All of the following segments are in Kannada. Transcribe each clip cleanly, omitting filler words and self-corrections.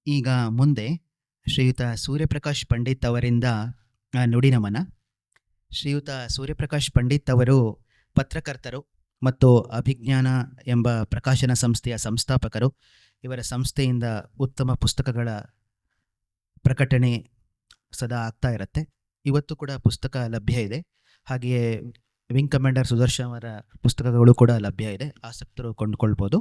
ಈಗ ಮುಂದೆ ಶ್ರೀಯುತ ಸೂರ್ಯಪ್ರಕಾಶ್ ಪಂಡಿತ್ ಅವರಿಂದ ನುಡಿನಮನ. ಶ್ರೀಯುತ ಸೂರ್ಯಪ್ರಕಾಶ್ ಪಂಡಿತ್ ಅವರು ಪತ್ರಕರ್ತರು ಮತ್ತು ಅಭಿಜ್ಞಾನ ಎಂಬ ಪ್ರಕಾಶನ ಸಂಸ್ಥೆಯ ಸಂಸ್ಥಾಪಕರು. ಇವರ ಸಂಸ್ಥೆಯಿಂದ ಉತ್ತಮ ಪುಸ್ತಕಗಳ ಪ್ರಕಟಣೆ ಸದಾ ಆಗ್ತಾ ಇರುತ್ತೆ. ಇವತ್ತು ಕೂಡ ಪುಸ್ತಕ ಲಭ್ಯ ಇದೆ. ಹಾಗೆಯೇ ವಿಂಗ್ ಕಮಾಂಡರ್ ಸುದರ್ಶನ್ ಅವರ ಪುಸ್ತಕಗಳು ಕೂಡ ಲಭ್ಯ ಇದೆ, ಆಸಕ್ತರು ಕೊಂಡುಕೊಳ್ಬೋದು.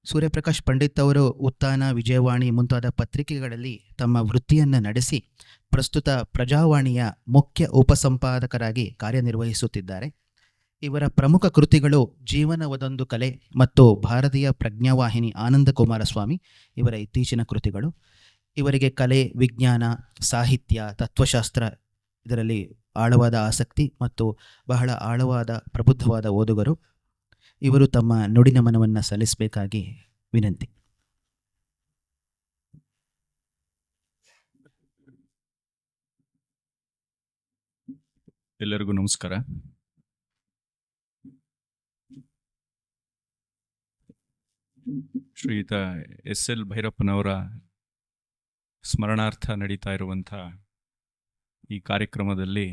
ಸೂರ್ಯಪ್ರಕಾಶ್ ಪಂಡಿತ್ ಅವರು ಉತ್ಥಾನ, ವಿಜಯವಾಣಿ ಮುಂತಾದ ಪತ್ರಿಕೆಗಳಲ್ಲಿ ತಮ್ಮ ವೃತ್ತಿಯನ್ನು ನಡೆಸಿ ಪ್ರಸ್ತುತ ಪ್ರಜಾವಾಣಿಯ ಮುಖ್ಯ ಉಪಸಂಪಾದಕರಾಗಿ ಕಾರ್ಯನಿರ್ವಹಿಸುತ್ತಿದ್ದಾರೆ. ಇವರ ಪ್ರಮುಖ ಕೃತಿಗಳು ಜೀವನವದೊಂದು ಕಲೆ ಮತ್ತು ಭಾರತೀಯ ಪ್ರಜ್ಞಾವಾಹಿನಿ ಆನಂದ ಕುಮಾರಸ್ವಾಮಿ ಇವರ ಇತ್ತೀಚಿನ ಕೃತಿಗಳು. ಇವರಿಗೆ ಕಲೆ, ವಿಜ್ಞಾನ, ಸಾಹಿತ್ಯ, ತತ್ವಶಾಸ್ತ್ರ ಇದರಲ್ಲಿ ಆಳವಾದ ಆಸಕ್ತಿ ಮತ್ತು ಬಹಳ ಆಳವಾದ ಪ್ರಬುದ್ಧವಾದ ಓದುಗರು. ಇವರು ತಮ್ಮ ನುಡಿನಮನವನ್ನು ಸಲ್ಲಿಸಬೇಕಾಗಿ ವಿನಂತಿ. ಎಲ್ಲರಿಗೂ ನಮಸ್ಕಾರ. ಶ್ರೀಯುತ ಎಸ್.ಎಲ್. ಭೈರಪ್ಪನವರ ಸ್ಮರಣಾರ್ಥ ನಡೀತಾ ಇರುವಂಥ ಈ ಕಾರ್ಯಕ್ರಮದಲ್ಲಿ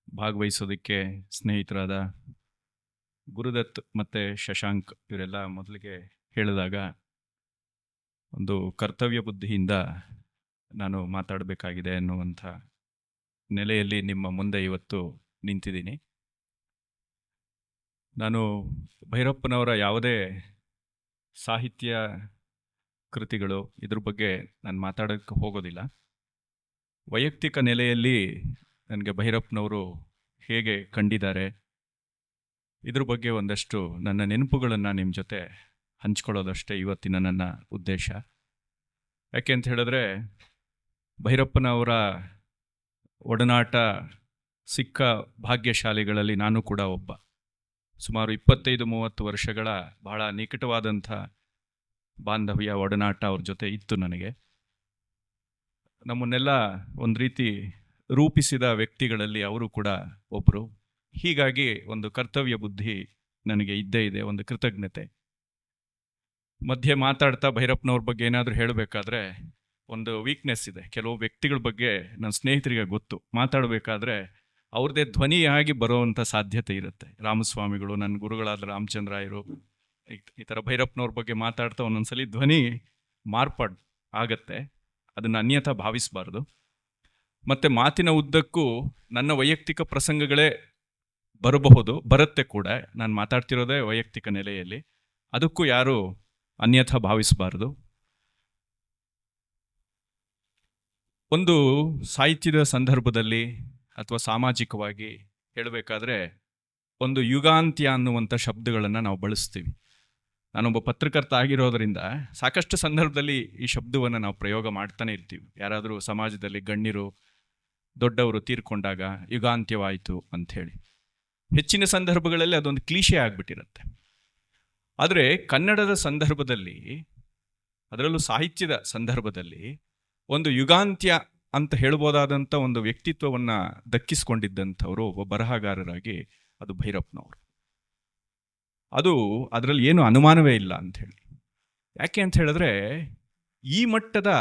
ಭಾಗವಹಿಸೋದಕ್ಕೆ ಸ್ನೇಹಿತರಾದ ಗುರುದತ್ ಮತ್ತು ಶಶಾಂಕ್ ಇವರೆಲ್ಲ ಮೊದಲಿಗೆ ಹೇಳಿದಾಗ ಒಂದು ಕರ್ತವ್ಯ ಬುದ್ಧಿಯಿಂದ ನಾನು ಮಾತಾಡಬೇಕಾಗಿದೆ ಅನ್ನುವಂಥ ನೆಲೆಯಲ್ಲಿ ನಿಮ್ಮ ಮುಂದೆ ಇವತ್ತು ನಿಂತಿದ್ದೀನಿ. ನಾನು ಭೈರಪ್ಪನವರ ಯಾವುದೇ ಸಾಹಿತ್ಯ ಕೃತಿಗಳು ಇದ್ರ ಬಗ್ಗೆ ನಾನು ಮಾತಾಡೋಕ್ಕೆ ಹೋಗೋದಿಲ್ಲ. ವೈಯಕ್ತಿಕ ನೆಲೆಯಲ್ಲಿ ನನಗೆ ಭೈರಪ್ಪನವರು ಹೇಗೆ ಕಂಡಿದ್ದಾರೆ ಇದ್ರ ಬಗ್ಗೆ ಒಂದಷ್ಟು ನನ್ನ ನೆನಪುಗಳನ್ನು ನಿಮ್ಮ ಜೊತೆ ಹಂಚ್ಕೊಳ್ಳೋದಷ್ಟೇ ಇವತ್ತಿನ ನನ್ನ ಉದ್ದೇಶ. ಯಾಕೆ ಅಂತ ಹೇಳಿದ್ರೆ ಭೈರಪ್ಪನವರ ಒಡನಾಟ ಸಿಕ್ಕ ಭಾಗ್ಯಶಾಲಿಗಳಲ್ಲಿ ನಾನು ಕೂಡ ಒಬ್ಬ. ಸುಮಾರು 25-30 ವರ್ಷಗಳ ಬಹಳ ನಿಕಟವಾದಂಥ ಬಾಂಧವ್ಯ, ಒಡನಾಟ ಅವ್ರ ಜೊತೆ ಇತ್ತು ನನಗೆ. ನಮ್ಮನ್ನೆಲ್ಲ ಒಂದು ರೀತಿ ರೂಪಿಸಿದ ವ್ಯಕ್ತಿಗಳಲ್ಲಿ ಅವರು ಕೂಡ ಒಬ್ಬರು. ಹೀಗಾಗಿ ಒಂದು ಕರ್ತವ್ಯ ಬುದ್ಧಿ ನನಗೆ ಇದ್ದೇ ಇದೆ, ಒಂದು ಕೃತಜ್ಞತೆ. ಮಧ್ಯೆ ಮಾತಾಡ್ತಾ ಭೈರಪ್ಪನವ್ರ ಬಗ್ಗೆ ಏನಾದರೂ ಹೇಳಬೇಕಾದ್ರೆ ಒಂದು ವೀಕ್ನೆಸ್ ಇದೆ. ಕೆಲವು ವ್ಯಕ್ತಿಗಳ ಬಗ್ಗೆ ನನ್ನ ಸ್ನೇಹಿತರಿಗೆ ಗೊತ್ತು, ಮಾತಾಡಬೇಕಾದ್ರೆ ಅವ್ರದ್ದೇ ಧ್ವನಿಯಾಗಿ ಬರೋವಂಥ ಸಾಧ್ಯತೆ ಇರುತ್ತೆ. ರಾಮಸ್ವಾಮಿಗಳು, ನನ್ನ ಗುರುಗಳಾದ ರಾಮಚಂದ್ರಾಯರು, ಈ ಥರ ಭೈರಪ್ಪನವ್ರ ಬಗ್ಗೆ ಮಾತಾಡ್ತಾ ಒಂದೊಂದ್ಸಲಿ ಧ್ವನಿ ಮಾರ್ಪಾಡು ಆಗತ್ತೆ. ಅದನ್ನು ಅನ್ಯಥಾ ಭಾವಿಸಬಾರ್ದು. ಮತ್ತು ಮಾತಿನ ಉದ್ದಕ್ಕೂ ನನ್ನ ವೈಯಕ್ತಿಕ ಪ್ರಸಂಗಗಳೇ ಬರುತ್ತೆ ಕೂಡ. ನಾನು ಮಾತಾಡ್ತಿರೋದೇ ವೈಯಕ್ತಿಕ ನೆಲೆಯಲ್ಲಿ, ಅದಕ್ಕೂ ಯಾರೂ ಅನ್ಯಥಾ ಭಾವಿಸಬಾರ್ದು. ಒಂದು ಸಾಹಿತ್ಯದ ಸಂದರ್ಭದಲ್ಲಿ ಅಥವಾ ಸಾಮಾಜಿಕವಾಗಿ ಹೇಳಬೇಕಾದ್ರೆ ಒಂದು ಯುಗಾಂತ್ಯ ಅನ್ನುವಂಥ ಶಬ್ದಗಳನ್ನು ನಾವು ಬಳಸ್ತೀವಿ. ನಾನೊಬ್ಬ ಪತ್ರಕರ್ತ ಆಗಿರೋದರಿಂದ ಸಾಕಷ್ಟು ಸಂದರ್ಭದಲ್ಲಿ ಈ ಶಬ್ದವನ್ನು ನಾವು ಪ್ರಯೋಗ ಮಾಡ್ತಾನೆ ಇರ್ತೀವಿ. ಯಾರಾದರೂ ಸಮಾಜದಲ್ಲಿ ಗಣ್ಯರು, ದೊಡ್ಡವರು ತೀರ್ಕೊಂಡಾಗ ಯುಗಾಂತ್ಯವಾಯಿತು ಅಂಥೇಳಿ ಹೆಚ್ಚಿನ ಸಂದರ್ಭಗಳಲ್ಲಿ ಅದೊಂದು ಕ್ಲೀಶೆ ಆಗಿಬಿಟ್ಟಿರುತ್ತೆ. ಆದರೆ ಕನ್ನಡದ ಸಂದರ್ಭದಲ್ಲಿ, ಅದರಲ್ಲೂ ಸಾಹಿತ್ಯದ ಸಂದರ್ಭದಲ್ಲಿ ಒಂದು ಯುಗಾಂತ್ಯ ಅಂತ ಹೇಳ್ಬೋದಾದಂಥ ಒಂದು ವ್ಯಕ್ತಿತ್ವವನ್ನು ದಕ್ಕಿಸ್ಕೊಂಡಿದ್ದಂಥವರು ಒಬ್ಬ ಬರಹಗಾರರಾಗಿ ಅದು ಭೈರಪ್ಪನವರು. ಅದರಲ್ಲಿ ಏನು ಅನುಮಾನವೇ ಇಲ್ಲ ಅಂಥೇಳಿ. ಯಾಕೆ ಅಂತ ಹೇಳಿದ್ರೆ ಈ ಮಟ್ಟದ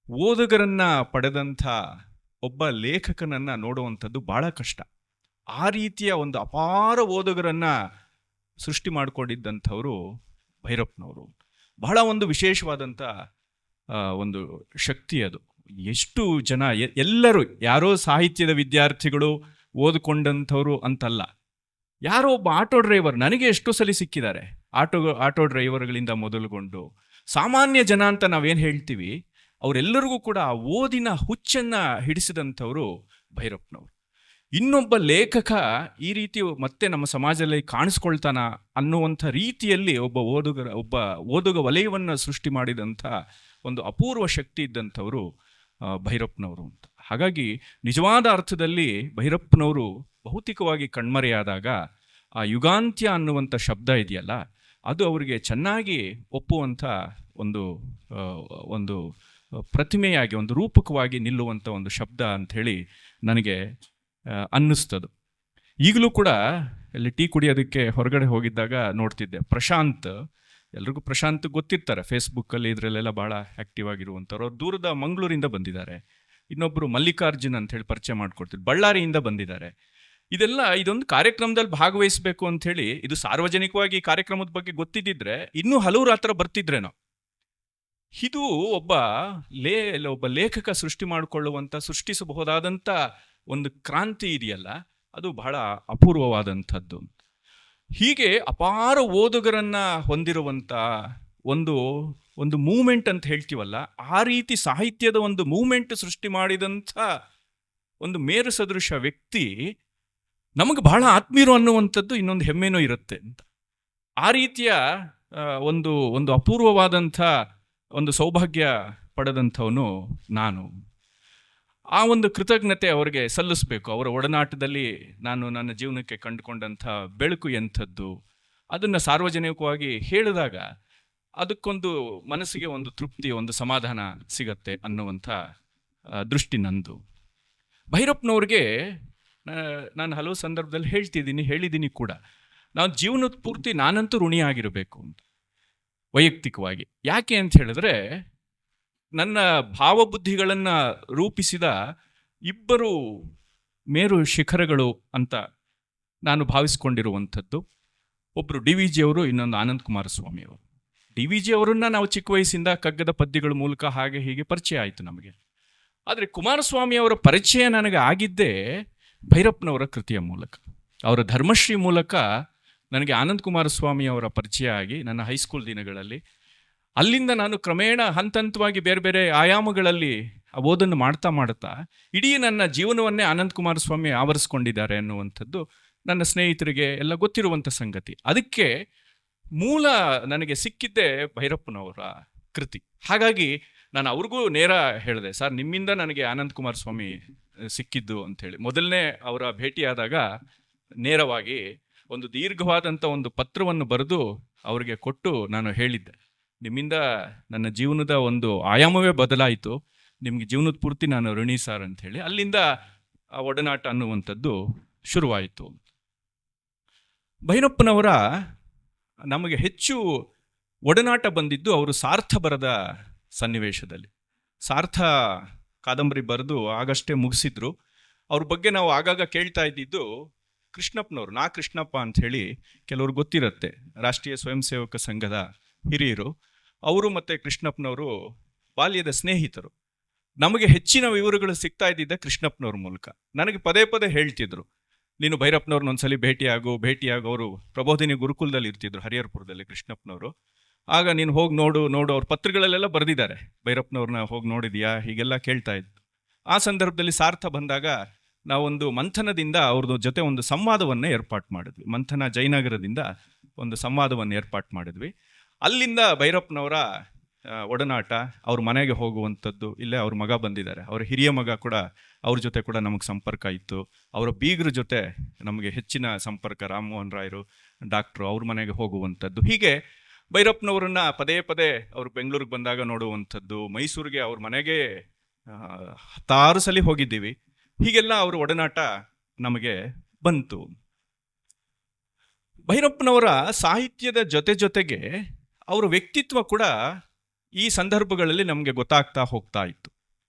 ಓದುಗರನ್ನು ಪಡೆದಂಥ ಒಬ್ಬ ಲೇಖಕನನ್ನು ನೋಡುವಂಥದ್ದು ಭಾಳ ಕಷ್ಟ. ಆ ರೀತಿಯ ಒಂದು ಅಪಾರ ಓದುಗರನ್ನು ಸೃಷ್ಟಿ ಮಾಡಿಕೊಂಡಿದ್ದಂಥವರು ಭೈರಪ್ಪನವರು. ಬಹಳ ಒಂದು ವಿಶೇಷವಾದಂಥ ಒಂದು ಶಕ್ತಿ ಅದು. ಎಷ್ಟು ಜನ, ಎಲ್ಲರೂ, ಯಾರೋ ಸಾಹಿತ್ಯದ ವಿದ್ಯಾರ್ಥಿಗಳು ಓದಿಕೊಂಡಂಥವ್ರು ಅಂತಲ್ಲ, ಯಾರೋ ಒಬ್ಬ ಆಟೋ ಡ್ರೈವರ್ ನನಗೆ ಎಷ್ಟೋ ಸಲ ಸಿಕ್ಕಿದ್ದಾರೆ. ಆಟೋ ಡ್ರೈವರ್ಗಳಿಂದ ಮೊದಲುಗೊಂಡು ಸಾಮಾನ್ಯ ಜನ ಅಂತ ನಾವೇನು ಹೇಳ್ತೀವಿ, ಅವರೆಲ್ಲರಿಗೂ ಕೂಡ ಓದಿನ ಹುಚ್ಚನ್ನು ಹಿಡಿಸಿದಂಥವರು ಭೈರಪ್ಪನವರು. ಇನ್ನೊಬ್ಬ ಲೇಖಕ ಈ ರೀತಿ ಮತ್ತೆ ನಮ್ಮ ಸಮಾಜದಲ್ಲಿ ಕಾಣಿಸ್ಕೊಳ್ತಾನ ಅನ್ನುವಂಥ ರೀತಿಯಲ್ಲಿ ಒಬ್ಬ ಓದುಗ ವಲಯವನ್ನು ಸೃಷ್ಟಿ ಮಾಡಿದಂಥ ಒಂದು ಅಪೂರ್ವ ಶಕ್ತಿ ಇದ್ದಂಥವರು ಭೈರಪ್ಪನವರು ಅಂತ. ಹಾಗಾಗಿ ನಿಜವಾದ ಅರ್ಥದಲ್ಲಿ ಭೈರಪ್ಪನವರು ಭೌತಿಕವಾಗಿ ಕಣ್ಮರೆಯಾದಾಗ ಆ ಯುಗಾಂತ್ಯ ಅನ್ನುವಂಥ ಶಬ್ದ ಇದೆಯಲ್ಲ, ಅದು ಅವರಿಗೆ ಚೆನ್ನಾಗಿ ಒಪ್ಪುವಂಥ ಒಂದು ಪ್ರತಿಮೆಯಾಗಿ, ಒಂದು ರೂಪಕವಾಗಿ ನಿಲ್ಲುವಂಥ ಒಂದು ಶಬ್ದ ಅಂಥೇಳಿ ನನಗೆ ಅನ್ನಿಸ್ತದು. ಈಗಲೂ ಕೂಡ ಅಲ್ಲಿ ಟೀ ಕುಡಿಯೋದಕ್ಕೆ ಹೊರಗಡೆ ಹೋಗಿದ್ದಾಗ ನೋಡ್ತಿದ್ದೆ, ಪ್ರಶಾಂತ್ ಎಲ್ರಿಗೂ ಪ್ರಶಾಂತ್ ಗೊತ್ತಿರ್ತಾರೆ, ಫೇಸ್ಬುಕ್ಕಲ್ಲಿ ಇದರಲ್ಲೆಲ್ಲ ಭಾಳ ಆ್ಯಕ್ಟಿವ್ ಆಗಿರುವಂಥವ್ರು. ಅವ್ರು ದೂರದ ಮಂಗಳೂರಿಂದ ಬಂದಿದ್ದಾರೆ. ಇನ್ನೊಬ್ಬರು ಮಲ್ಲಿಕಾರ್ಜುನ್ ಅಂತ ಹೇಳಿ ಪರಿಚಯ ಮಾಡ್ಕೊಡ್ತೀವಿ, ಬಳ್ಳಾರಿಯಿಂದ ಬಂದಿದ್ದಾರೆ. ಇದೊಂದು ಕಾರ್ಯಕ್ರಮದಲ್ಲಿ ಭಾಗವಹಿಸಬೇಕು ಅಂಥೇಳಿ, ಇದು ಸಾರ್ವಜನಿಕವಾಗಿ ಈ ಕಾರ್ಯಕ್ರಮದ ಬಗ್ಗೆ ಗೊತ್ತಿದ್ದಿದ್ರೆ ಇನ್ನೂ ಹಲವರು ಹತ್ರ ಬರ್ತಿದ್ರೇನೋ. ಇದು ಒಬ್ಬ ಲೇಖಕ ಸೃಷ್ಟಿಸಬಹುದಾದಂಥ ಒಂದು ಕ್ರಾಂತಿ ಇದೆಯಲ್ಲ, ಅದು ಬಹಳ ಅಪೂರ್ವವಾದಂಥದ್ದು. ಹೀಗೆ ಅಪಾರ ಓದುಗರನ್ನ ಹೊಂದಿರುವಂಥ ಒಂದು ಮೂಮೆಂಟ್ ಅಂತ ಹೇಳ್ತೀವಲ್ಲ, ಆ ರೀತಿ ಸಾಹಿತ್ಯದ ಒಂದು ಮೂಮೆಂಟ್ ಸೃಷ್ಟಿ ಮಾಡಿದಂಥ ಒಂದು ಮೇರು ಸದೃಶ ವ್ಯಕ್ತಿ ನಮಗೆ ಬಹಳ ಆತ್ಮೀಯರು ಅನ್ನುವಂಥದ್ದು ಇನ್ನೊಂದು ಹೆಮ್ಮೆನೂ ಇರುತ್ತೆ ಅಂತ. ಆ ರೀತಿಯ ಒಂದು ಅಪೂರ್ವವಾದಂಥ ಒಂದು ಸೌಭಾಗ್ಯ ಪಡೆದಂಥವನು ನಾನು. ಆ ಒಂದು ಕೃತಜ್ಞತೆ ಅವರಿಗೆ ಸಲ್ಲಿಸಬೇಕು. ಅವರ ಒಡನಾಟದಲ್ಲಿ ನಾನು ನನ್ನ ಜೀವನಕ್ಕೆ ಕಂಡುಕೊಂಡಂಥ ಬೆಳಕು ಎಂಥದ್ದು, ಅದನ್ನು ಸಾರ್ವಜನಿಕವಾಗಿ ಹೇಳಿದಾಗ ಅದಕ್ಕೊಂದು ಮನಸ್ಸಿಗೆ ಒಂದು ತೃಪ್ತಿ, ಒಂದು ಸಮಾಧಾನ ಸಿಗತ್ತೆ ಅನ್ನುವಂಥ ದೃಷ್ಟಿ ನಂದು. ಭೈರಪ್ಪನವ್ರಿಗೆ ನಾನು ಹಲವು ಸಂದರ್ಭದಲ್ಲಿ ಹೇಳಿದ್ದೀನಿ ಕೂಡ, ನಾವು ಜೀವನದ ಪೂರ್ತಿ ನಾನಂತೂ ಋಣಿಯಾಗಿರಬೇಕು ಅಂತ, ವೈಯಕ್ತಿಕವಾಗಿ. ಯಾಕೆ ಅಂತ ಹೇಳಿದ್ರೆ, ನನ್ನ ಭಾವಬುದ್ಧಿಗಳನ್ನು ರೂಪಿಸಿದ ಇಬ್ಬರು ಮೇರು ಶಿಖರಗಳು ಅಂತ ನಾನು ಭಾವಿಸ್ಕೊಂಡಿರುವಂಥದ್ದು, ಒಬ್ಬರು ಡಿ ವಿ ಜಿ ಅವರು, ಇನ್ನೊಂದು ಆನಂದ್ ಕುಮಾರಸ್ವಾಮಿ ಅವರು. ಡಿ ವಿ ಜಿ ಅವರನ್ನು ನಾವು ಚಿಕ್ಕ ವಯಸ್ಸಿಂದ ಕಗ್ಗದ ಪದ್ಯಗಳ ಮೂಲಕ ಹಾಗೆ ಹೀಗೆ ಪರಿಚಯ ಆಯಿತು ನಮಗೆ. ಆದರೆ ಕುಮಾರಸ್ವಾಮಿ ಅವರ ಪರಿಚಯ ನನಗೆ ಆಗಿದ್ದೇ ಭೈರಪ್ಪನವರ ಕೃತಿಯ ಮೂಲಕ. ಅವರ ಧರ್ಮಶ್ರೀ ಮೂಲಕ ನನಗೆ ಆನಂದ್ ಕುಮಾರಸ್ವಾಮಿ ಅವರ ಪರಿಚಯ ಆಗಿ ನನ್ನ ಹೈಸ್ಕೂಲ್ ದಿನಗಳಲ್ಲಿ, ಅಲ್ಲಿಂದ ನಾನು ಕ್ರಮೇಣ ಹಂತವಾಗಿ ಬೇರೆ ಬೇರೆ ಆಯಾಮಗಳಲ್ಲಿ ಓದನ್ನು ಮಾಡ್ತಾ ಇಡೀ ನನ್ನ ಜೀವನವನ್ನೇ ಆನಂದ್ ಕುಮಾರಸ್ವಾಮಿ ಆವರಿಸ್ಕೊಂಡಿದ್ದಾರೆ ಅನ್ನುವಂಥದ್ದು ನನ್ನ ಸ್ನೇಹಿತರಿಗೆ ಎಲ್ಲ ಗೊತ್ತಿರುವಂಥ ಸಂಗತಿ. ಅದಕ್ಕೆ ಮೂಲ ನನಗೆ ಸಿಕ್ಕಿದ್ದೇ ಭೈರಪ್ಪನವರ ಕೃತಿ. ಹಾಗಾಗಿ ನಾನು ಅವ್ರಿಗೂ ನೇರ ಹೇಳಿದೆ, ಸರ್ ನಿಮ್ಮಿಂದ ನನಗೆ ಆನಂದ್ ಕುಮಾರಸ್ವಾಮಿ ಸಿಕ್ಕಿದ್ದು ಅಂಥೇಳಿ. ಮೊದಲನೇ ಅವರ ಭೇಟಿಯಾದಾಗ ನೇರವಾಗಿ ಒಂದು ದೀರ್ಘವಾದಂಥ ಒಂದು ಪತ್ರವನ್ನು ಬರೆದು ಅವರಿಗೆ ಕೊಟ್ಟು ನಾನು ಹೇಳಿದ್ದೆ, ನಿಮ್ಮಿಂದ ನನ್ನ ಜೀವನದ ಒಂದು ಆಯಾಮವೇ ಬದಲಾಯಿತು, ನಿಮಗೆ ಜೀವನದ ಪೂರ್ತಿ ನಾನು ಋಣಿ ಸರ್ ಅಂಥೇಳಿ. ಅಲ್ಲಿಂದ ಆ ಒಡನಾಟ ಅನ್ನುವಂಥದ್ದು ಶುರುವಾಯಿತು. ಭೈರಪ್ಪನವರ ನಮಗೆ ಹೆಚ್ಚು ಒಡನಾಟ ಬಂದಿದ್ದು ಅವರು ಸಾರ್ಥ ಬರೆದ ಸನ್ನಿವೇಶದಲ್ಲಿ. ಸಾರ್ಥ ಕಾದಂಬರಿ ಬರೆದು ಆಗಷ್ಟೇ ಮುಗಿಸಿದ್ರು. ಅವ್ರ ಬಗ್ಗೆ ನಾವು ಆಗಾಗ ಕೇಳ್ತಾ ಇದ್ದಿದ್ದು ಕೃಷ್ಣಪ್ಪನವರು, ಕೃಷ್ಣಪ್ಪ ಅಂಥೇಳಿ ಕೆಲವ್ರು ಗೊತ್ತಿರುತ್ತೆ, ರಾಷ್ಟ್ರೀಯ ಸ್ವಯಂ ಸೇವಕ ಸಂಘದ ಹಿರಿಯರು. ಅವರು ಮತ್ತು ಕೃಷ್ಣಪ್ಪನವರು ಬಾಲ್ಯದ ಸ್ನೇಹಿತರು. ನಮಗೆ ಹೆಚ್ಚಿನ ವಿವರಗಳು ಸಿಗ್ತಾ ಇದ್ದಿದ್ದ ಕೃಷ್ಣಪ್ಪನವ್ರ ಮೂಲಕ. ನನಗೆ ಪದೇ ಪದೇ ಹೇಳ್ತಿದ್ರು, ನೀನು ಭೈರಪ್ಪನವ್ರನ್ನ ಒಂದ್ಸಲಿ ಭೇಟಿಯಾಗು. ಅವರು ಪ್ರಬೋಧಿನಿ ಗುರುಕುಲದಲ್ಲಿ ಇರ್ತಿದ್ರು, ಹರಿಹರಪುರದಲ್ಲಿ ಕೃಷ್ಣಪ್ಪನವರು. ಆಗ ನೀನು ಹೋಗಿ ನೋಡು ಅವ್ರ ಪತ್ರಗಳಲ್ಲೆಲ್ಲ ಬರೆದಿದ್ದಾರೆ, ಭೈರಪ್ಪನವ್ರನ್ನ ಹೋಗಿ ನೋಡಿದ್ಯಾ, ಹೀಗೆಲ್ಲ ಕೇಳ್ತಾ ಇದ್ದು. ಆ ಸಂದರ್ಭದಲ್ಲಿ ಸಾರ್ಥ ಬಂದಾಗ ನಾವೊಂದು ಮಂಥನದಿಂದ ಅವ್ರದ್ದು ಜೊತೆ ಒಂದು ಸಂವಾದವನ್ನು ಏರ್ಪಾಟ್ ಮಾಡಿದ್ವಿ. ಮಂಥನ ಜಯನಗರದಿಂದ ಒಂದು ಸಂವಾದವನ್ನು ಏರ್ಪಾಟ್ ಮಾಡಿದ್ವಿ. ಅಲ್ಲಿಂದ ಭೈರಪ್ಪನವರ ಒಡನಾಟ, ಅವ್ರ ಮನೆಗೆ ಹೋಗುವಂಥದ್ದು. ಇಲ್ಲೇ ಅವ್ರ ಮಗ ಬಂದಿದ್ದಾರೆ, ಅವ್ರ ಹಿರಿಯ ಮಗ ಕೂಡ, ಅವ್ರ ಜೊತೆ ಕೂಡ ನಮಗೆ ಸಂಪರ್ಕ ಇತ್ತು. ಅವರ ಬೀಗ್ರ ಜೊತೆ ನಮಗೆ ಹೆಚ್ಚಿನ ಸಂಪರ್ಕ, ರಾಮಮೋಹನ್ ರಾಯರು ಡಾಕ್ಟ್ರು, ಅವ್ರ ಮನೆಗೆ ಹೋಗುವಂಥದ್ದು. ಹೀಗೆ ಭೈರಪ್ಪನವ್ರನ್ನ ಪದೇ ಪದೇ ಅವರು ಬೆಂಗಳೂರಿಗೆ ಬಂದಾಗ ನೋಡುವಂಥದ್ದು, ಮೈಸೂರಿಗೆ ಅವ್ರ ಮನೆಗೆ 10 ಸಲ ಹೋಗಿದ್ದೀವಿ. ಹೀಗೆಲ್ಲ ಅವ್ರ ಒಡನಾಟ ನಮಗೆ ಬಂತು. ಭೈರಪ್ಪನವರ ಸಾಹಿತ್ಯದ ಜೊತೆಗೆ ಅವರ ವ್ಯಕ್ತಿತ್ವ ಕೂಡ ಈ ಸಂದರ್ಭಗಳಲ್ಲಿ ನಮಗೆ ಗೊತ್ತಾಗ್ತಾ ಹೋಗ್ತಾ ಇತ್ತು.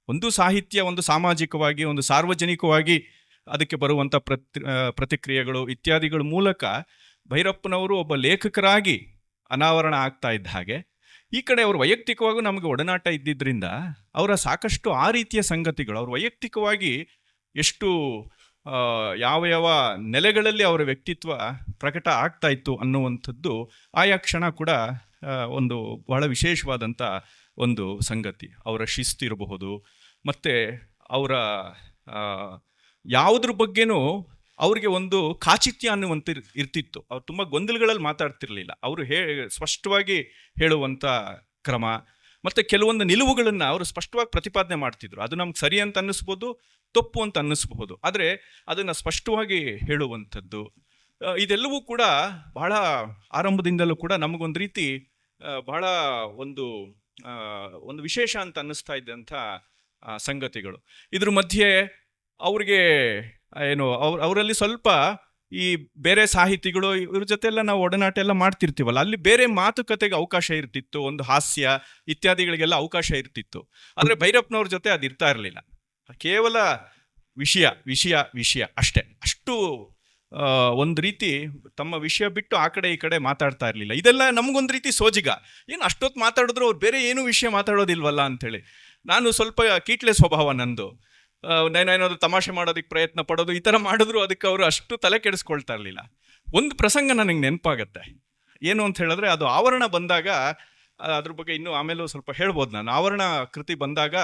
ಒಂದು ಸಾಹಿತ್ಯ, ಒಂದು ಸಾಮಾಜಿಕವಾಗಿ, ಒಂದು ಸಾರ್ವಜನಿಕವಾಗಿ ಅದಕ್ಕೆ ಬರುವಂಥ ಪ್ರತಿಕ್ರಿಯೆಗಳು ಇತ್ಯಾದಿಗಳ ಮೂಲಕ ಭೈರಪ್ಪನವರು ಒಬ್ಬ ಲೇಖಕರಾಗಿ ಅನಾವರಣ ಆಗ್ತಾ ಇದ್ದ ಹಾಗೆ, ಈ ಕಡೆ ಅವರು ವೈಯಕ್ತಿಕವಾಗೂ ನಮಗೆ ಒಡನಾಟ ಇದ್ದಿದ್ದರಿಂದ ಅವರ ಸಾಕಷ್ಟು ಆ ರೀತಿಯ ಸಂಗತಿಗಳು, ಅವರು ವೈಯಕ್ತಿಕವಾಗಿ ಎಷ್ಟು ಯಾವ ನೆಲೆಗಳಲ್ಲಿ ಅವರ ವ್ಯಕ್ತಿತ್ವ ಪ್ರಕಟ ಆಗ್ತಾ ಇತ್ತು ಅನ್ನುವಂಥದ್ದು ಆಯಾ ಕ್ಷಣ ಕೂಡ ಒಂದು ಬಹಳ ವಿಶೇಷವಾದಂಥ ಒಂದು ಸಂಗತಿ. ಅವರ ಶಿಸ್ತಿರಬಹುದು, ಮತ್ತು ಅವರ ಯಾವುದ್ರ ಬಗ್ಗೆನೂ ಅವ್ರಿಗೆ ಒಂದು ಕಾಚಿತ್ಯ ಅನ್ನುವಂಥ ಇರ್ತಿತ್ತು. ಅವ್ರು ತುಂಬ ಗೊಂದಲಗಳಲ್ಲಿ ಮಾತಾಡ್ತಿರ್ಲಿಲ್ಲ. ಅವರು ಸ್ಪಷ್ಟವಾಗಿ ಹೇಳುವಂಥ ಕ್ರಮ ಮತ್ತು ಕೆಲವೊಂದು ನಿಲುವುಗಳನ್ನು ಅವರು ಸ್ಪಷ್ಟವಾಗಿ ಪ್ರತಿಪಾದನೆ ಮಾಡ್ತಿದ್ರು. ಅದು ನಮ್ಗೆ ಸರಿ ಅಂತ ಅನ್ನಿಸ್ಬೋದು, ತಪ್ಪು ಅಂತ ಅನ್ನಿಸ್ಬಹುದು, ಆದರೆ ಅದನ್ನು ಸ್ಪಷ್ಟವಾಗಿ ಹೇಳುವಂಥದ್ದು. ಇದೆಲ್ಲವೂ ಕೂಡ ಬಹಳ ಆರಂಭದಿಂದಲೂ ಕೂಡ ನಮಗೊಂದು ರೀತಿ ಬಹಳ ಒಂದು ವಿಶೇಷ ಅಂತ ಅನ್ನಿಸ್ತಾ ಇದ್ದಂಥ ಸಂಗತಿಗಳು. ಇದ್ರ ಮಧ್ಯೆ ಅವ್ರಿಗೆ ಅವರಲ್ಲಿ ಸ್ವಲ್ಪ ಈ ಬೇರೆ ಸಾಹಿತಿಗಳು ಇವ್ರ ಜೊತೆ ಎಲ್ಲ ನಾವು ಒಡನಾಟ ಎಲ್ಲ ಮಾಡ್ತಿರ್ತೀವಲ್ಲ, ಅಲ್ಲಿ ಬೇರೆ ಮಾತುಕತೆಗೆ ಅವಕಾಶ ಇರ್ತಿತ್ತು, ಒಂದು ಹಾಸ್ಯ ಇತ್ಯಾದಿಗಳಿಗೆಲ್ಲ ಅವಕಾಶ ಇರ್ತಿತ್ತು. ಆದರೆ ಭೈರಪ್ಪನವ್ರ ಜೊತೆ ಅದು ಇರ್ತಾ ಇರಲಿಲ್ಲ. ಕೇವಲ ವಿಷಯ ವಿಷಯ ವಿಷಯ ಅಷ್ಟೇ. ಅಷ್ಟು ಒಂದು ರೀತಿ ತಮ್ಮ ವಿಷಯ ಬಿಟ್ಟು ಆ ಕಡೆ ಈ ಕಡೆ ಮಾತಾಡ್ತಾ ಇರಲಿಲ್ಲ. ಇದೆಲ್ಲ ನಮಗೊಂದು ರೀತಿ ಸೋಜಿಗ. ಏನು ಅಷ್ಟೊತ್ತು ಮಾತಾಡಿದ್ರು ಅವ್ರು ಬೇರೆ ಏನೂ ವಿಷಯ ಮಾತಾಡೋದಿಲ್ವಲ್ಲ ಅಂಥೇಳಿ. ನಾನು ಸ್ವಲ್ಪ ಕೀಟ್ಲೆ ಸ್ವಭಾವ ನಂದು. ನಾನೇನಾದ್ರು ತಮಾಷೆ ಮಾಡೋದಕ್ಕೆ ಪ್ರಯತ್ನ ಪಡೋದು ಈ ಥರ ಮಾಡಿದ್ರು ಅದಕ್ಕೆ ಅವರು ಅಷ್ಟು ತಲೆ ಕೆಡಿಸ್ಕೊಳ್ತಾ ಇರಲಿಲ್ಲ. ಒಂದು ಪ್ರಸಂಗ ನನಗೆ ನೆನಪಾಗತ್ತೆ. ಏನು ಅಂತ ಹೇಳಿದ್ರೆ, ಅದು ಆವರಣ ಬಂದಾಗ, ಅದ್ರ ಬಗ್ಗೆ ಇನ್ನೂ ಆಮೇಲೂ ಸ್ವಲ್ಪ ಹೇಳ್ಬೋದು ನಾನು. ಆವರಣ ಕೃತಿ ಬಂದಾಗ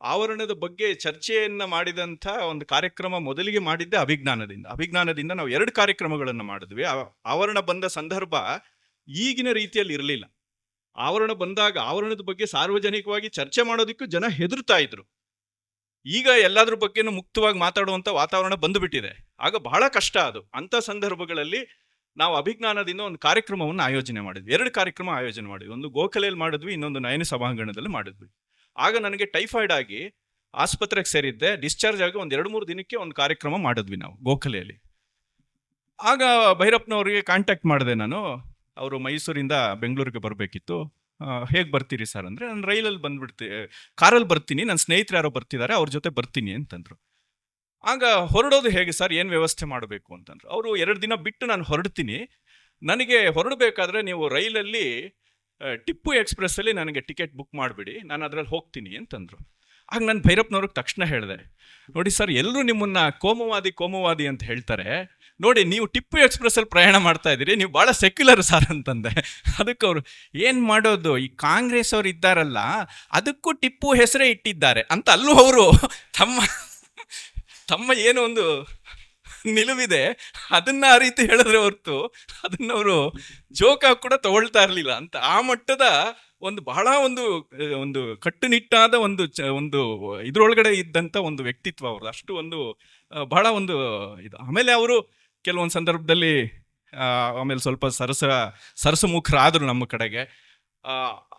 ಆವರಣದ ಬಗ್ಗೆ ಚರ್ಚೆಯನ್ನು ಮಾಡಿದಂಥ ಒಂದು ಕಾರ್ಯಕ್ರಮ ಮೊದಲಿಗೆ ಮಾಡಿದ್ದೆ ಅಭಿಜ್ಞಾನದಿಂದ ನಾವು 2 ಕಾರ್ಯಕ್ರಮಗಳನ್ನು ಮಾಡಿದ್ವಿ. ಆವರಣ ಬಂದ ಸಂದರ್ಭ ಈಗಿನ ರೀತಿಯಲ್ಲಿ ಇರಲಿಲ್ಲ. ಆವರಣ ಬಂದಾಗ ಆವರಣದ ಬಗ್ಗೆ ಸಾರ್ವಜನಿಕವಾಗಿ ಚರ್ಚೆ ಮಾಡೋದಕ್ಕೂ ಜನ ಹೆದರ್ತಾ ಇದ್ರು. ಈಗ ಎಲ್ಲಾದ್ರ ಬಗ್ಗೆನೂ ಮುಕ್ತವಾಗಿ ಮಾತಾಡುವಂಥ ವಾತಾವರಣ ಬಂದುಬಿಟ್ಟಿದೆ. ಆಗ ಬಹಳ ಕಷ್ಟ ಅದು. ಅಂಥ ಸಂದರ್ಭಗಳಲ್ಲಿ ನಾವು ಅಭಿಜ್ಞಾನದಿಂದ ಒಂದು ಕಾರ್ಯಕ್ರಮವನ್ನು ಆಯೋಜನೆ ಮಾಡಿದ್ವಿ. 2 ಕಾರ್ಯಕ್ರಮ ಆಯೋಜನೆ ಮಾಡಿದ್ವಿ. ಒಂದು ಗೋಖಲೆಯಲ್ಲಿ ಮಾಡಿದ್ವಿ, ಇನ್ನೊಂದು ನಯನ ಸಭಾಂಗಣದಲ್ಲಿ ಮಾಡಿದ್ವಿ. ಆಗ ನನಗೆ ಟೈಫಾಯ್ಡ್ ಆಗಿ ಆಸ್ಪತ್ರೆಗೆ ಸೇರಿದ್ದೆ. ಡಿಸ್ಚಾರ್ಜ್ ಆಗಿ ಒಂದು 2-3 ದಿನಕ್ಕೆ ಒಂದು ಕಾರ್ಯಕ್ರಮ ಮಾಡಿದ್ವಿ ನಾವು ಗೋಖಲೆಯಲ್ಲಿ. ಆಗ ಭೈರಪ್ಪನವರಿಗೆ ಕಾಂಟ್ಯಾಕ್ಟ್ ಮಾಡಿದೆ ನಾನು. ಅವರು ಮೈಸೂರಿಂದ ಬೆಂಗಳೂರಿಗೆ ಬರಬೇಕಿತ್ತು. ಹೇಗೆ ಬರ್ತೀರಿ ಸರ್ ಅಂದರೆ, ನಾನು ರೈಲಲ್ಲಿ ಕಾರಲ್ಲಿ ಬರ್ತೀನಿ, ನನ್ನ ಸ್ನೇಹಿತರು ಯಾರೋ ಬರ್ತಿದ್ದಾರೆ, ಅವ್ರ ಜೊತೆ ಬರ್ತೀನಿ ಅಂತಂದರು. ಆಗ ಹೊರಡೋದು ಹೇಗೆ ಸರ್, ಏನು ವ್ಯವಸ್ಥೆ ಮಾಡಬೇಕು ಅಂತಂದ್ರು. ಅವರು 2 ದಿನ ಬಿಟ್ಟು ನಾನು ಹೊರಡ್ತೀನಿ, ನನಗೆ ಹೊರಡಬೇಕಾದ್ರೆ ನೀವು ರೈಲಲ್ಲಿ ಟಿಪ್ಪು ಎಕ್ಸ್ಪ್ರೆಸ್ಸಲ್ಲಿ ನನಗೆ ಟಿಕೆಟ್ ಬುಕ್ ಮಾಡಿಬಿಡಿ, ನಾನು ಅದರಲ್ಲಿ ಹೋಗ್ತೀನಿ ಅಂತಂದರು. ಆಗ ನಾನು ಭೈರಪ್ಪನವ್ರಿಗೆ ತಕ್ಷಣ ಹೇಳಿದೆ, ನೋಡಿ ಸರ್, ಎಲ್ಲರೂ ನಿಮ್ಮನ್ನು ಕೋಮುವಾದಿ ಅಂತ ಹೇಳ್ತಾರೆ, ನೋಡಿ ನೀವು ಟಿಪ್ಪು ಎಕ್ಸ್ಪ್ರೆಸ್ಸಲ್ಲಿ ಪ್ರಯಾಣ ಮಾಡ್ತಾ ಇದ್ದೀರಿ, ನೀವು ಭಾಳ ಸೆಕ್ಯುಲರ್ ಸರ್ ಅಂತಂದೆ. ಅದಕ್ಕೆ ಅವರು, ಏನು ಮಾಡೋದು, ಈ ಕಾಂಗ್ರೆಸ್ ಅವ್ರು ಇದ್ದಾರಲ್ಲ ಅದಕ್ಕೂ ಟಿಪ್ಪು ಹೆಸರೇ ಇಟ್ಟಿದ್ದಾರೆ ಅಂತ ಅಲ್ಲೂ ಅವರು ತಮ್ಮ ಏನೋ ಒಂದು ನಿಲುವಿದೆ ಅದನ್ನ ಆ ರೀತಿ ಹೇಳಿದ್ರೆ ಹೊರತು ಅದನ್ನವರು ಜೋಕಾಗಿ ಕೂಡ ತಗೊಳ್ತಾ ಇರಲಿಲ್ಲ ಅಂತ. ಆ ಮಟ್ಟದ ಒಂದು ಬಹಳ ಒಂದು ಕಟ್ಟುನಿಟ್ಟಾದ ಒಂದು ಇದ್ರೊಳಗಡೆ ಇದ್ದಂಥ ಒಂದು ವ್ಯಕ್ತಿತ್ವ ಅವ್ರದ್ದು. ಅಷ್ಟು ಒಂದು ಬಹಳ ಒಂದು ಇದು. ಆಮೇಲೆ ಅವರು ಕೆಲವೊಂದು ಸಂದರ್ಭದಲ್ಲಿ ಆಮೇಲೆ ಸ್ವಲ್ಪ ಸರಸಮುಖರಾದರು ನಮ್ಮ ಕಡೆಗೆ.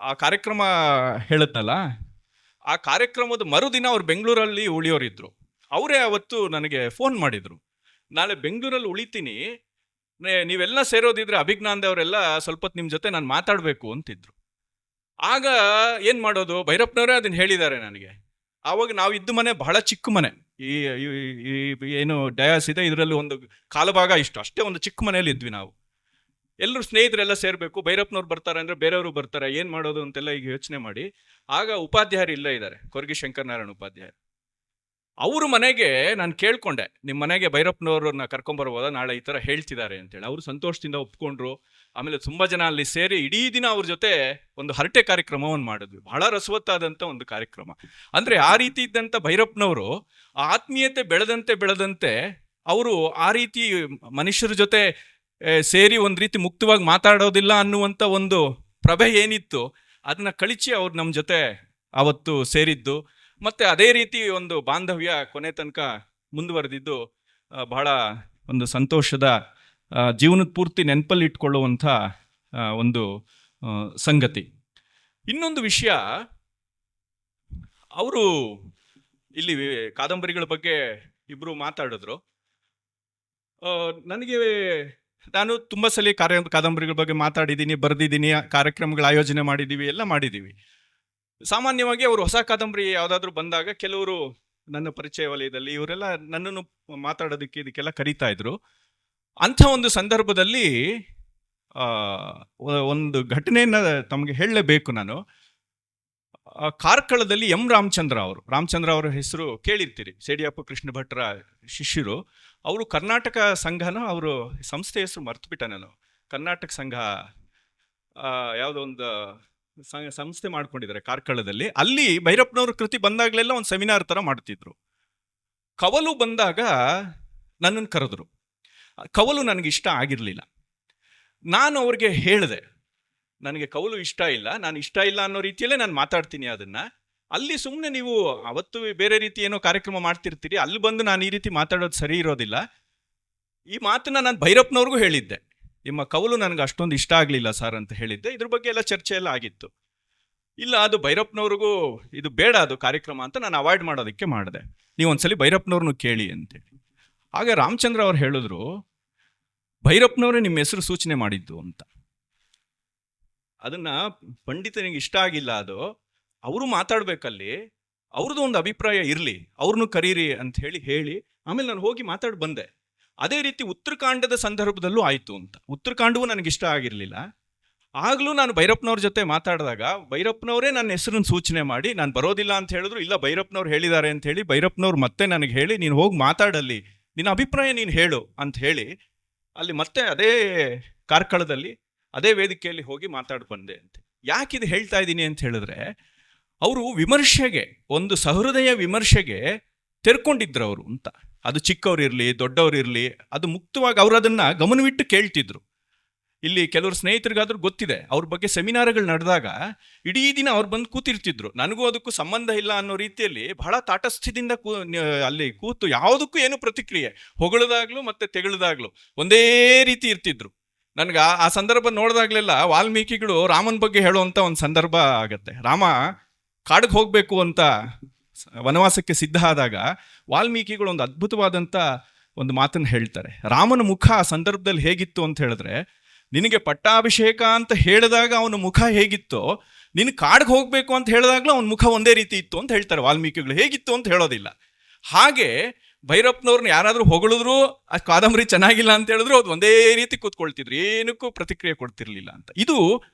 ಆ ಕಾರ್ಯಕ್ರಮ ಹೇಳುತ್ತಲ್ಲ, ಆ ಕಾರ್ಯಕ್ರಮದ ಮರುದಿನ ಅವ್ರು ಬೆಂಗಳೂರಲ್ಲಿ ಉಳಿಯೋರಿದ್ರು. ಅವರೇ ಅವತ್ತು ನನಗೆ ಫೋನ್ ಮಾಡಿದರು, ನಾಳೆ ಬೆಂಗಳೂರಲ್ಲಿ ಉಳಿತೀನಿ, ನೀವೆಲ್ಲ ಸೇರೋದಿದ್ರೆ ಅಭಿಜ್ಞಾನದವರೆಲ್ಲ ಸ್ವಲ್ಪ ಹೊತ್ತು ನಿಮ್ಮ ಜೊತೆ ನಾನು ಮಾತಾಡಬೇಕು ಅಂತಿದ್ರು. ಆಗ ಏನು ಮಾಡೋದು, ಭೈರಪ್ಪನವರೇ ಅದನ್ನು ಹೇಳಿದ್ದಾರೆ ನನಗೆ. ಆವಾಗ ನಾವು ಇದ್ದ ಮನೆ ಬಹಳ ಚಿಕ್ಕ ಮನೆ, ಈ ಏನು ಡಯಾಸ್ ಇದೆ ಇದರಲ್ಲಿ ಒಂದು ಕಾಲಭಾಗ ಇಷ್ಟು, ಅಷ್ಟೇ ಒಂದು ಚಿಕ್ಕ ಮನೆಯಲ್ಲಿ ಇದ್ವಿ ನಾವು. ಎಲ್ಲರೂ ಸ್ನೇಹಿತರೆಲ್ಲ ಸೇರಬೇಕು, ಭೈರಪ್ಪನವ್ರು ಬರ್ತಾರೆ ಅಂದರೆ ಬೇರೆಯವರು ಬರ್ತಾರೆ, ಏನು ಮಾಡೋದು ಅಂತೆಲ್ಲ ಈಗ ಯೋಚನೆ ಮಾಡಿ. ಆಗ ಉಪಾಧ್ಯಾಯರು ಇಲ್ಲೇ ಇದ್ದಾರೆ, ಕೊರಗಿ ಶಂಕರನಾರಾಯಣ ಉಪಾಧ್ಯಾಯರು. ಅವ್ರ ಮನೆಗೆ ನಾನು ಕೇಳ್ಕೊಂಡೆ, ನಿಮ್ಮ ಮನೆಗೆ ಭೈರಪ್ಪನವ್ರನ್ನ ಕರ್ಕೊಂಬರ್ಬೋದಾ, ನಾಳೆ ಈ ಥರ ಹೇಳ್ತಿದ್ದಾರೆ ಅಂತೇಳಿ. ಅವರು ಸಂತೋಷದಿಂದ ಒಪ್ಕೊಂಡ್ರು. ಆಮೇಲೆ ತುಂಬ ಜನ ಅಲ್ಲಿ ಸೇರಿ ಇಡೀ ದಿನ ಅವ್ರ ಜೊತೆ ಒಂದು ಹರಟೆ ಕಾರ್ಯಕ್ರಮವನ್ನು ಮಾಡಿದ್ವಿ. ಬಹಳ ರಸವತ್ತಾದಂಥ ಒಂದು ಕಾರ್ಯಕ್ರಮ. ಅಂದರೆ ಆ ರೀತಿ ಇದ್ದಂಥ ಭೈರಪ್ಪನವರು ಆತ್ಮೀಯತೆ ಬೆಳೆದಂತೆ ಅವರು ಆ ರೀತಿ ಮನುಷ್ಯರ ಜೊತೆ ಸೇರಿ ಒಂದು ರೀತಿ ಮುಕ್ತವಾಗಿ ಮಾತಾಡೋದಿಲ್ಲ ಅನ್ನುವಂಥ ಒಂದು ಪ್ರಭೆ ಏನಿತ್ತು ಅದನ್ನ ಕಳಿಸಿ ಅವ್ರು ನಮ್ಮ ಜೊತೆ ಆವತ್ತು ಸೇರಿದ್ದು. ಮತ್ತು ಅದೇ ರೀತಿ ಒಂದು ಬಾಂಧವ್ಯ ಕೊನೆ ತನಕ ಮುಂದುವರೆದಿದ್ದು ಬಹಳ ಒಂದು ಸಂತೋಷದ, ಜೀವನದ ಪೂರ್ತಿ ನೆನಪಲ್ಲಿ ಇಟ್ಕೊಳ್ಳುವಂಥ ಒಂದು ಸಂಗತಿ. ಇನ್ನೊಂದು ವಿಷಯ, ಅವರು ಇಲ್ಲಿ ಕಾದಂಬರಿಗಳ ಬಗ್ಗೆ ಇಬ್ಬರು ಮಾತಾಡಿದ್ರು. ನಾನು ತುಂಬ ಸಲ ಕಾದಂಬರಿಗಳ ಬಗ್ಗೆ ಮಾತಾಡಿದ್ದೀನಿ, ಬರೆದಿದ್ದೀನಿ, ಕಾರ್ಯಕ್ರಮಗಳ ಆಯೋಜನೆ ಮಾಡಿದ್ದೀವಿ, ಎಲ್ಲ ಮಾಡಿದ್ದೀವಿ. ಸಾಮಾನ್ಯವಾಗಿ ಅವರು ಹೊಸ ಕಾದಂಬರಿ ಯಾವುದಾದ್ರೂ ಬಂದಾಗ ಕೆಲವರು ನನ್ನ ಪರಿಚಯ ವಲಯದಲ್ಲಿ ಇವರೆಲ್ಲ ನನ್ನನ್ನು ಮಾತಾಡೋದಕ್ಕೆ ಇದಕ್ಕೆಲ್ಲ ಕರೀತಾ ಇದ್ರು. ಅಂಥ ಒಂದು ಸಂದರ್ಭದಲ್ಲಿ ಒಂದು ಘಟನೆಯನ್ನು ತಮಗೆ ಹೇಳಲೇಬೇಕು ನಾನು. ಕಾರ್ಕಳದಲ್ಲಿ ರಾಮಚಂದ್ರ ಅವರ ಹೆಸರು ಕೇಳಿರ್ತೀರಿ, ಸೇಡಿಯಪ್ಪ ಕೃಷ್ಣ ಭಟ್ರ ಶಿಷ್ಯರು. ಅವರು ಕರ್ನಾಟಕ ಸಂಘನ, ಅವರು ಸಂಸ್ಥೆ ಹೆಸರು ಮರ್ತುಬಿಟ್ಟ ನಾನು, ಕರ್ನಾಟಕ ಸಂಘ ಯಾವುದೋ ಒಂದು ಸಂಸ್ಥೆ ಮಾಡ್ಕೊಂಡಿದ್ದಾರೆ ಕಾರ್ಕಳದಲ್ಲಿ. ಅಲ್ಲಿ ಭೈರಪ್ಪನವ್ರ ಕೃತಿ ಬಂದಾಗಲೆಲ್ಲ ಒಂದು ಸೆಮಿನಾರ್ ಥರ ಮಾಡ್ತಿದ್ರು. ಕವಲು ಬಂದಾಗ ನನ್ನನ್ನು ಕರೆದ್ರು. ಕವಲು ನನಗೆ ಇಷ್ಟ ಆಗಿರಲಿಲ್ಲ. ನಾನು ಅವ್ರಿಗೆ ಹೇಳಿದೆ, ನನಗೆ ಕವಲು ಇಷ್ಟ ಇಲ್ಲ, ನಾನು ಇಷ್ಟ ಇಲ್ಲ ಅನ್ನೋ ರೀತಿಯಲ್ಲೇ ನಾನು ಮಾತಾಡ್ತೀನಿ ಅದನ್ನು. ಅಲ್ಲಿ ಸುಮ್ಮನೆ ನೀವು ಅವತ್ತು ಬೇರೆ ರೀತಿ ಏನೋ ಕಾರ್ಯಕ್ರಮ ಮಾಡ್ತಿರ್ತೀರಿ, ಅಲ್ಲಿ ಬಂದು ನಾನು ಈ ರೀತಿ ಮಾತಾಡೋದು ಸರಿ ಇರೋದಿಲ್ಲ. ಈ ಮಾತನ್ನ ನಾನು ಭೈರಪ್ಪನವ್ರಿಗೂ ಹೇಳಿದ್ದೆ, ನಿಮ್ಮ ಕವಲು ನನಗೆ ಅಷ್ಟೊಂದು ಇಷ್ಟ ಆಗಲಿಲ್ಲ ಸರ್ ಅಂತ ಹೇಳಿದ್ದೆ. ಇದ್ರ ಬಗ್ಗೆ ಎಲ್ಲ ಚರ್ಚೆ ಎಲ್ಲ ಆಗಿತ್ತು. ಇಲ್ಲ, ಅದು ಭೈರಪ್ಪನವ್ರಿಗೂ ಇದು ಬೇಡ ಅದು ಕಾರ್ಯಕ್ರಮ ಅಂತ ನಾನು ಅವಾಯ್ಡ್ ಮಾಡೋದಕ್ಕೆ ಮಾಡಿದೆ. ನೀವು ಒಂದ್ಸಲಿ ಭೈರಪ್ಪನವ್ರನ್ನು ಕೇಳಿ ಅಂತೇಳಿ. ಆಗ ರಾಮಚಂದ್ರ ಅವ್ರು ಹೇಳಿದ್ರು, ಭೈರಪ್ಪನವರೇ ನಿಮ್ಮ ಹೆಸರು ಸೂಚನೆ ಮಾಡಿದ್ದು ಅಂತ. ಅದನ್ನ ಪಂಡಿತನಿಗೆ ಇಷ್ಟ ಆಗಿಲ್ಲ. ಅದು ಅವರು ಮಾತಾಡ್ಬೇಕಲ್ಲಿ, ಅವ್ರದ್ದು ಒಂದು ಅಭಿಪ್ರಾಯ ಇರಲಿ, ಅವ್ರನ್ನೂ ಕರೀರಿ ಅಂತ ಹೇಳಿ ಆಮೇಲೆ ನಾನು ಹೋಗಿ ಮಾತಾಡಿ ಬಂದೆ. ಅದೇ ರೀತಿ ಉತ್ತರಕಾಂಡದ ಸಂದರ್ಭದಲ್ಲೂ ಆಯಿತು ಅಂತ. ಉತ್ತರಕಾಂಡವೂ ನನಗಿಷ್ಟ ಆಗಿರಲಿಲ್ಲ. ಆಗಲೂ ನಾನು ಭೈರಪ್ಪನವ್ರ ಜೊತೆ ಮಾತಾಡಿದಾಗ ಭೈರಪ್ಪನವರೇ ನನ್ನ ಹೆಸರನ್ನು ಸೂಚನೆ ಮಾಡಿ, ನಾನು ಬರೋದಿಲ್ಲ ಅಂತ ಹೇಳಿದ್ರು, ಇಲ್ಲ ಭೈರಪ್ಪನವ್ರು ಹೇಳಿದ್ದಾರೆ ಅಂತ ಹೇಳಿ ಭೈರಪ್ಪನವ್ರು ಮತ್ತೆ ನನಗೆ ಹೇಳಿ, ನೀನು ಹೋಗಿ ಮಾತಾಡಲ್ಲಿ, ನಿನ್ನ ಅಭಿಪ್ರಾಯ ನೀನು ಹೇಳು ಅಂತ ಹೇಳಿ ಅಲ್ಲಿ ಮತ್ತೆ ಅದೇ ಕಾರ್ಕಳದಲ್ಲಿ ಅದೇ ವೇದಿಕೆಯಲ್ಲಿ ಹೋಗಿ ಮಾತಾಡಿ ಬಂದೆ ಅಂತ. ಯಾಕಿದು ಹೇಳ್ತಾ ಇದ್ದೀನಿ ಅಂತ ಹೇಳಿದ್ರೆ, ಅವರು ವಿಮರ್ಶೆಗೆ, ಒಂದು ಸಹೃದಯ ವಿಮರ್ಶೆಗೆ ತೆರ್ಕೊಂಡಿದ್ರು ಅವರು ಅಂತ. ಅದು ಚಿಕ್ಕವರಿರಲಿ ದೊಡ್ಡವರಿರಲಿ, ಅದು ಮುಕ್ತವಾಗಿ ಅವರು ಅದನ್ನು ಗಮನವಿಟ್ಟು ಕೇಳ್ತಿದ್ರು. ಇಲ್ಲಿ ಕೆಲವರು ಸ್ನೇಹಿತರಿಗಾದ್ರೂ ಗೊತ್ತಿದೆ, ಅವ್ರ ಬಗ್ಗೆ ಸೆಮಿನಾರ್ಗಳು ನಡೆದಾಗ ಇಡೀ ದಿನ ಅವ್ರು ಬಂದು ಕೂತಿರ್ತಿದ್ರು. ನನಗೂ ಅದಕ್ಕೂ ಸಂಬಂಧ ಇಲ್ಲ ಅನ್ನೋ ರೀತಿಯಲ್ಲಿ ಬಹಳ ತಾಟಸ್ಥ್ಯದಿಂದ ಅಲ್ಲಿ ಕೂತು ಯಾವುದಕ್ಕೂ ಏನು ಪ್ರತಿಕ್ರಿಯೆ, ಹೊಗಳದಾಗ್ಲೂ ಮತ್ತೆ ತೆಗಳದಾಗ್ಲೂ ಒಂದೇ ರೀತಿ ಇರ್ತಿದ್ರು. ನನಗೆ ಆ ಸಂದರ್ಭ ನೋಡಿದಾಗ್ಲೆಲ್ಲ ವಾಲ್ಮೀಕಿಗಳು ರಾಮನ ಬಗ್ಗೆ ಹೇಳುವಂಥ ಒಂದು ಸಂದರ್ಭ ಆಗತ್ತೆ. ರಾಮ ಕಾಡಿಗೆ ಹೋಗಬೇಕು ಅಂತ ವನವಾಸಕ್ಕೆ ಸಿದ್ಧ ಆದಾಗ ವಾಲ್ಮೀಕಿಗಳು ಒಂದು ಅದ್ಭುತವಾದಂಥ ಒಂದು ಮಾತನ್ನು ಹೇಳ್ತಾರೆ. ರಾಮನ ಮುಖ ಆ ಸಂದರ್ಭದಲ್ಲಿ ಹೇಗಿತ್ತು ಅಂತ ಹೇಳಿದ್ರೆ, ನಿನಗೆ ಪಟ್ಟಾಭಿಷೇಕ ಅಂತ ಹೇಳಿದಾಗ ಅವನ ಮುಖ ಹೇಗಿತ್ತೋ, ನಿನ್ನ ಕಾಡಿಗೆ ಹೋಗಬೇಕು ಅಂತ ಹೇಳಿದಾಗಲೂ ಅವನ ಮುಖ ಒಂದೇ ರೀತಿ ಇತ್ತು ಅಂತ ಹೇಳ್ತಾರೆ ವಾಲ್ಮೀಕಿಗಳು. ಹೇಗಿತ್ತು ಅಂತ ಹೇಳೋದಿಲ್ಲ. ಹಾಗೆ ಭೈರಪ್ಪನವ್ರನ್ನ ಯಾರಾದರೂ ಹೊಗಳಿದ್ರು, ಆ ಕಾದಂಬರಿ ಚೆನ್ನಾಗಿಲ್ಲ ಅಂತ ಹೇಳಿದ್ರು, ಅದು ಒಂದೇ ರೀತಿ ಕೂತ್ಕೊಳ್ತಿದ್ರು, ಏನಕ್ಕೂ ಪ್ರತಿಕ್ರಿಯೆ ಕೊಡ್ತಿರ್ಲಿಲ್ಲ ಅಂತ. ಇದು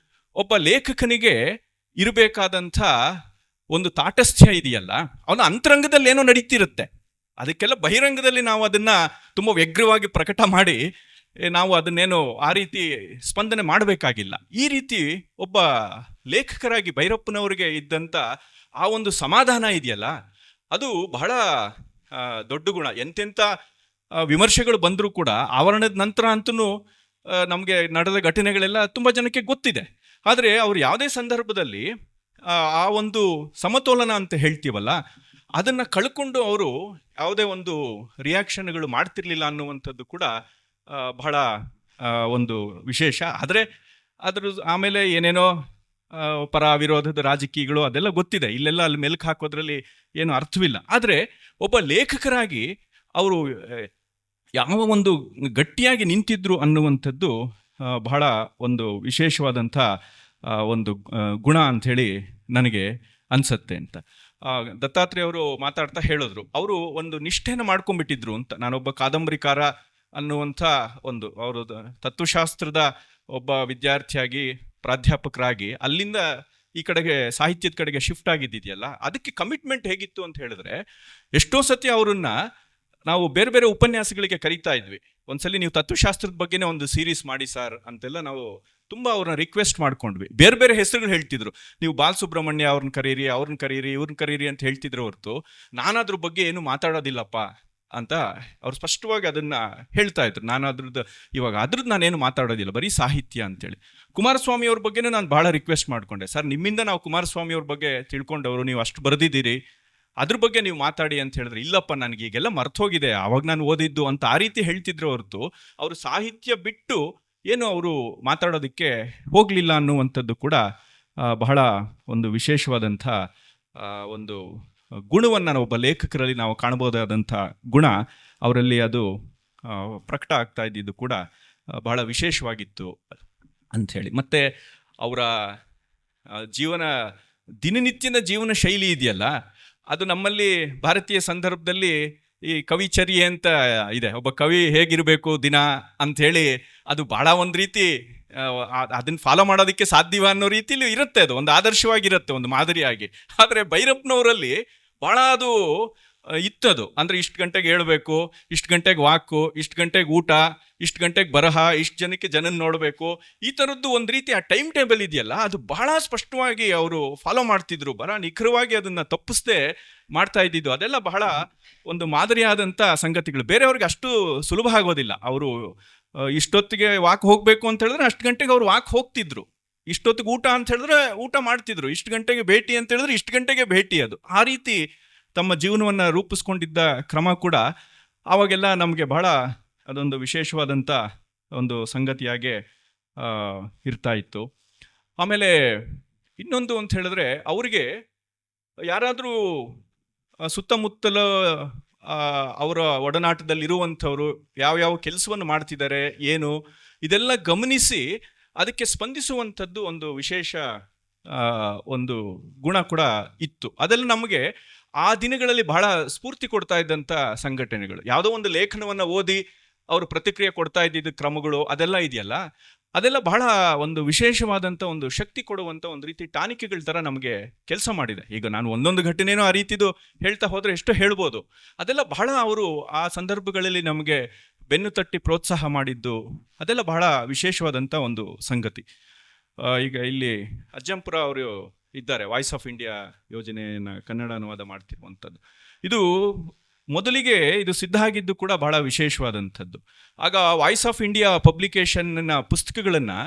ಒಬ್ಬ ಲೇಖಕನಿಗೆ ಇರಬೇಕಾದಂಥ ಒಂದು ತಾಟಸ್ಥ್ಯ ಇದೆಯಲ್ಲ, ಅವನ ಅಂತರಂಗದಲ್ಲಿ ಏನೋ ನಡೀತಿರುತ್ತೆ. ಅದಕ್ಕೆಲ್ಲ ಬಹಿರಂಗದಲ್ಲಿ ನಾವು ಅದನ್ನು ತುಂಬ ವ್ಯಗ್ರವಾಗಿ ಪ್ರಕಟ ಮಾಡಿ ನಾವು ಅದನ್ನೇನು ಆ ರೀತಿ ಸ್ಪಂದನೆ ಮಾಡಬೇಕಾಗಿಲ್ಲ. ಈ ರೀತಿ ಒಬ್ಬ ಲೇಖಕರಾಗಿ ಭೈರಪ್ಪನವರಿಗೆ ಇದ್ದಂಥ ಆ ಒಂದು ಸಮಾಧಾನ ಇದೆಯಲ್ಲ, ಅದು ಬಹಳ ದೊಡ್ಡ ಗುಣ. ಎಂತೆಂಥ ವಿಮರ್ಶೆಗಳು ಬಂದರೂ ಕೂಡ ಆವರಣದ ನಂತರ ಅಂತೂ ನಮಗೆ ನಡೆದ ಘಟನೆಗಳೆಲ್ಲ ತುಂಬ ಜನಕ್ಕೆ ಗೊತ್ತಿದೆ. ಆದರೆ ಅವರು ಯಾವುದೇ ಸಂದರ್ಭದಲ್ಲಿ ಆ ಒಂದು ಸಮತೋಲನ ಅಂತ ಹೇಳ್ತೀವಲ್ಲ, ಅದನ್ನು ಕಳ್ಕೊಂಡು ಅವರು ಯಾವುದೇ ಒಂದು ರಿಯಾಕ್ಷನ್ಗಳು ಮಾಡ್ತಿರ್ಲಿಲ್ಲ ಅನ್ನುವಂಥದ್ದು ಕೂಡ ಬಹಳ ಒಂದು ವಿಶೇಷ. ಆದರೆ ಆಮೇಲೆ ಏನೇನೋ ಪರ ವಿರೋಧದ ರಾಜಕೀಯಗಳು ಅದೆಲ್ಲ ಗೊತ್ತಿದೆ. ಇಲ್ಲೆಲ್ಲ ಅಲ್ಲಿ ಮೆಲುಕು ಹಾಕೋದ್ರಲ್ಲಿ ಏನು ಅರ್ಥವಿಲ್ಲ. ಆದರೆ ಒಬ್ಬ ಲೇಖಕರಾಗಿ ಅವರು ಯಾವ ಒಂದು ಗಟ್ಟಿಯಾಗಿ ನಿಂತಿದ್ರು ಅನ್ನುವಂಥದ್ದು ಬಹಳ ಒಂದು ವಿಶೇಷವಾದಂಥ ಒಂದು ಗುಣ ಅಂಥೇಳಿ ನನಗೆ ಅನಿಸತ್ತೆ ಅಂತ. ದತ್ತಾತ್ರೇಯ ಅವರು ಮಾತಾಡ್ತಾ ಹೇಳಿದ್ರು, ಅವರು ಒಂದು ನಿಷ್ಠೆನ ಮಾಡ್ಕೊಂಡ್ಬಿಟ್ಟಿದ್ರು ಅಂತ. ನಾನೊಬ್ಬ ಕಾದಂಬರಿಕಾರ ಅನ್ನುವಂಥ ಒಂದು, ಅವರು ತತ್ವಶಾಸ್ತ್ರದ ಒಬ್ಬ ವಿದ್ಯಾರ್ಥಿಯಾಗಿ ಪ್ರಾಧ್ಯಾಪಕರಾಗಿ ಅಲ್ಲಿಂದ ಈ ಕಡೆಗೆ ಸಾಹಿತ್ಯದ ಕಡೆಗೆ ಶಿಫ್ಟ್ ಆಗಿದ್ದಿದೆಯಲ್ಲ, ಅದಕ್ಕೆ ಕಮಿಟ್ಮೆಂಟ್ ಹೇಗಿತ್ತು ಅಂತ ಹೇಳಿದ್ರೆ, ಎಷ್ಟೋ ಸತಿ ಅವರನ್ನ ನಾವು ಬೇರೆ ಬೇರೆ ಉಪನ್ಯಾಸಗಳಿಗೆ ಕರೀತಾ ಇದ್ವಿ. ಒಂದ್ಸಲಿ ನೀವು ತತ್ವಶಾಸ್ತ್ರದ ಬಗ್ಗೆನೇ ಒಂದು ಸೀರೀಸ್ ಮಾಡಿ ಸರ್ ಅಂತೆಲ್ಲ ನಾವು ತುಂಬ ಅವ್ರನ್ನ ರಿಕ್ವೆಸ್ಟ್ ಮಾಡ್ಕೊಂಡ್ವಿ. ಬೇರೆ ಬೇರೆ ಹೆಸರುಗಳು ಹೇಳ್ತಿದ್ರು, ನೀವು ಬಾಲಸುಬ್ರಹ್ಮಣ್ಯ ಅವ್ರನ್ನ ಕರೀರಿ, ಇವ್ರನ್ನ ಕರೀರಿ ಅಂತ ಹೇಳ್ತಿದ್ರು ಹೊರತು ನಾನದ್ರ ಬಗ್ಗೆ ಏನು ಮಾತಾಡೋದಿಲ್ಲಪ್ಪ ಅಂತ ಅವ್ರು ಸ್ಪಷ್ಟವಾಗಿ ಅದನ್ನ ಹೇಳ್ತಾ ಇದ್ರು. ನಾನು ಅದ್ರದ್ದು ನಾನೇನು ಮಾತಾಡೋದಿಲ್ಲ, ಬರೀ ಸಾಹಿತ್ಯ ಅಂತೇಳಿ. ಕುಮಾರಸ್ವಾಮಿ ಅವ್ರ ಬಗ್ಗೆನೂ ನಾನು ಭಾಳ ರಿಕ್ವೆಸ್ಟ್ ಮಾಡ್ಕೊಂಡೆ, ಸರ್ ನಿಮ್ಮಿಂದ ನಾವು ಕುಮಾರಸ್ವಾಮಿ ಅವ್ರ ಬಗ್ಗೆ ತಿಳ್ಕೊಂಡವರು, ನೀವು ಅಷ್ಟು ಬರೆದಿದ್ದೀರಿ, ಅದ್ರ ಬಗ್ಗೆ ನೀವು ಮಾತಾಡಿ ಅಂತ ಹೇಳಿದ್ರೆ, ಇಲ್ಲಪ್ಪ ನನಗೆ ಈಗೆಲ್ಲ ಮರ್ತೋಗಿದೆ, ಆವಾಗ ನಾನು ಓದಿದ್ದು ಅಂತ ಆ ರೀತಿ ಹೇಳ್ತಿದ್ರು ಹೊರತು ಅವರು ಸಾಹಿತ್ಯ ಬಿಟ್ಟು ಏನು ಅವರು ಮಾತಾಡೋದಕ್ಕೆ ಹೋಗಲಿಲ್ಲ ಅನ್ನುವಂಥದ್ದು ಕೂಡ ಬಹಳ ಒಂದು ವಿಶೇಷವಾದಂಥ ಒಂದು ಗುಣವನ್ನು ಒಬ್ಬ ಲೇಖಕರಲ್ಲಿ ನಾವು ಕಾಣಬಹುದಾದಂಥ ಗುಣ ಅವರಲ್ಲಿ ಅದು ಪ್ರಕಟ ಆಗ್ತಾ ಇದ್ದಿದ್ದು ಕೂಡ ಬಹಳ ವಿಶೇಷವಾಗಿತ್ತು ಅಂಥೇಳಿ. ಮತ್ತು ಅವರ ದಿನನಿತ್ಯದ ಜೀವನ ಶೈಲಿ ಇದೆಯಲ್ಲ, ಅದು ನಮ್ಮಲ್ಲಿ ಭಾರತೀಯ ಸಂದರ್ಭದಲ್ಲಿ ಈ ಕವಿಚರ್ಯೆ ಅಂತ ಇದೆ. ಒಬ್ಬ ಕವಿ ಹೇಗಿರಬೇಕು ದಿನ ಅಂಥೇಳಿ ಅದು ಭಾಳ ಒಂದು ರೀತಿ ಅದನ್ನು ಫಾಲೋ ಮಾಡೋದಕ್ಕೆ ಸಾಧ್ಯವ ಅನ್ನೋ ರೀತಿಲಿ ಇರುತ್ತೆ. ಅದು ಒಂದು ಆದರ್ಶವಾಗಿರುತ್ತೆ, ಒಂದು ಮಾದರಿಯಾಗಿ. ಆದರೆ ಭೈರಪ್ಪನವರಲ್ಲಿ ಭಾಳ ಅದು ಇತ್ತದು. ಅಂದರೆ ಇಷ್ಟು ಗಂಟೆಗೆ ಹೇಳಬೇಕು, ಇಷ್ಟು ಗಂಟೆಗೆ ವಾಕು, ಇಷ್ಟು ಗಂಟೆಗೆ ಊಟ, ಇಷ್ಟು ಗಂಟೆಗೆ ಬರಹ, ಇಷ್ಟು ಜನನ ನೋಡಬೇಕು, ಈ ಥರದ್ದು ಒಂದು ರೀತಿ ಆ ಟೈಮ್ ಟೇಬಲ್ ಇದೆಯಲ್ಲ, ಅದು ಬಹಳ ಸ್ಪಷ್ಟವಾಗಿ ಅವರು ಫಾಲೋ ಮಾಡ್ತಿದ್ರು. ಬಹಳ ನಿಖರವಾಗಿ ಅದನ್ನು ತಪ್ಪಿಸದೆ ಮಾಡ್ತಾ ಇದ್ದಿದ್ದು. ಅದೆಲ್ಲ ಬಹಳ ಒಂದು ಮಾದರಿಯಾದಂಥ ಸಂಗತಿಗಳು. ಬೇರೆಯವ್ರಿಗೆ ಅಷ್ಟು ಸುಲಭ ಆಗೋದಿಲ್ಲ. ಅವರು ಇಷ್ಟೊತ್ತಿಗೆ ವಾಕ್ ಹೋಗಬೇಕು ಅಂತ ಹೇಳಿದ್ರೆ ಅಷ್ಟು ಗಂಟೆಗೆ ಅವ್ರು ವಾಕ್ ಹೋಗ್ತಿದ್ರು, ಇಷ್ಟೊತ್ತಿಗೆ ಊಟ ಅಂತ ಹೇಳಿದ್ರೆ ಊಟ ಮಾಡ್ತಿದ್ರು, ಇಷ್ಟು ಗಂಟೆಗೆ ಭೇಟಿ ಅಂತ ಹೇಳಿದ್ರೆ ಇಷ್ಟು ಗಂಟೆಗೆ ಭೇಟಿ. ಅದು ಆ ರೀತಿ ತಮ್ಮ ಜೀವನವನ್ನು ರೂಪಿಸ್ಕೊಂಡಿದ್ದ ಕ್ರಮ ಕೂಡ ಆವಾಗೆಲ್ಲ ನಮಗೆ ಬಹಳ ಅದೊಂದು ವಿಶೇಷವಾದಂಥ ಒಂದು ಸಂಗತಿಯಾಗೆ ಇರ್ತಾ ಇತ್ತು. ಆಮೇಲೆ ಇನ್ನೊಂದು ಅಂತ ಹೇಳಿದ್ರೆ, ಅವರಿಗೆ ಯಾರಾದರೂ ಸುತ್ತಮುತ್ತಲ ಅವರ ಒಡನಾಟದಲ್ಲಿರುವಂಥವ್ರು ಯಾವ ಕೆಲಸವನ್ನು ಮಾಡ್ತಿದ್ದಾರೆ ಏನು ಇದೆಲ್ಲ ಗಮನಿಸಿ ಅದಕ್ಕೆ ಸ್ಪಂದಿಸುವಂಥದ್ದು ಒಂದು ವಿಶೇಷ ಒಂದು ಗುಣ ಕೂಡ ಇತ್ತು. ಅದೆಲ್ಲ ನಮಗೆ ಆ ದಿನಗಳಲ್ಲಿ ಬಹಳ ಸ್ಫೂರ್ತಿ ಕೊಡ್ತಾ ಇದ್ದಂಥ ಸಂಘಟನೆಗಳು. ಯಾವುದೋ ಒಂದು ಲೇಖನವನ್ನು ಓದಿ ಅವರು ಪ್ರತಿಕ್ರಿಯೆ ಕೊಡ್ತಾ ಇದ್ದಿದ್ದ ಕ್ರಮಗಳು ಅದೆಲ್ಲ ಇದೆಯಲ್ಲ, ಅದೆಲ್ಲ ಬಹಳ ಒಂದು ವಿಶೇಷವಾದಂಥ ಒಂದು ಶಕ್ತಿ ಕೊಡುವಂಥ ಒಂದು ರೀತಿ ಟಾನಿಕೆಗಳ ಥರ ನಮಗೆ ಕೆಲಸ ಮಾಡಿದೆ. ಈಗ ನಾನು ಒಂದೊಂದು ಘಟನೆನೋ ಆ ರೀತಿದು ಹೇಳ್ತಾ ಹೋದರೆ ಎಷ್ಟು ಹೇಳ್ಬೋದು. ಅದೆಲ್ಲ ಬಹಳ ಅವರು ಆ ಸಂದರ್ಭಗಳಲ್ಲಿ ನಮಗೆ ಬೆನ್ನು ತಟ್ಟಿ ಪ್ರೋತ್ಸಾಹ ಮಾಡಿದ್ದು ಅದೆಲ್ಲ ಬಹಳ ವಿಶೇಷವಾದಂಥ ಒಂದು ಸಂಗತಿ. ಈಗ ಇಲ್ಲಿ ಅಜ್ಜಂಪುರ ಅವರು ಇದ್ದಾರೆ, ವಾಯ್ಸ್ ಆಫ್ ಇಂಡಿಯಾ ಯೋಜನೆಯನ್ನು ಕನ್ನಡ ಅನುವಾದ ಮಾಡ್ತಿರುವಂಥದ್ದು. ಇದು ಮೊದಲಿಗೆ ಇದು ಸಿದ್ಧ ಆಗಿದ್ದು ಕೂಡ ಬಹಳ ವಿಶೇಷವಾದಂಥದ್ದು. ಆಗ ವಾಯ್ಸ್ ಆಫ್ ಇಂಡಿಯಾ ಪಬ್ಲಿಕೇಶನ್ನ ಪುಸ್ತಕಗಳನ್ನು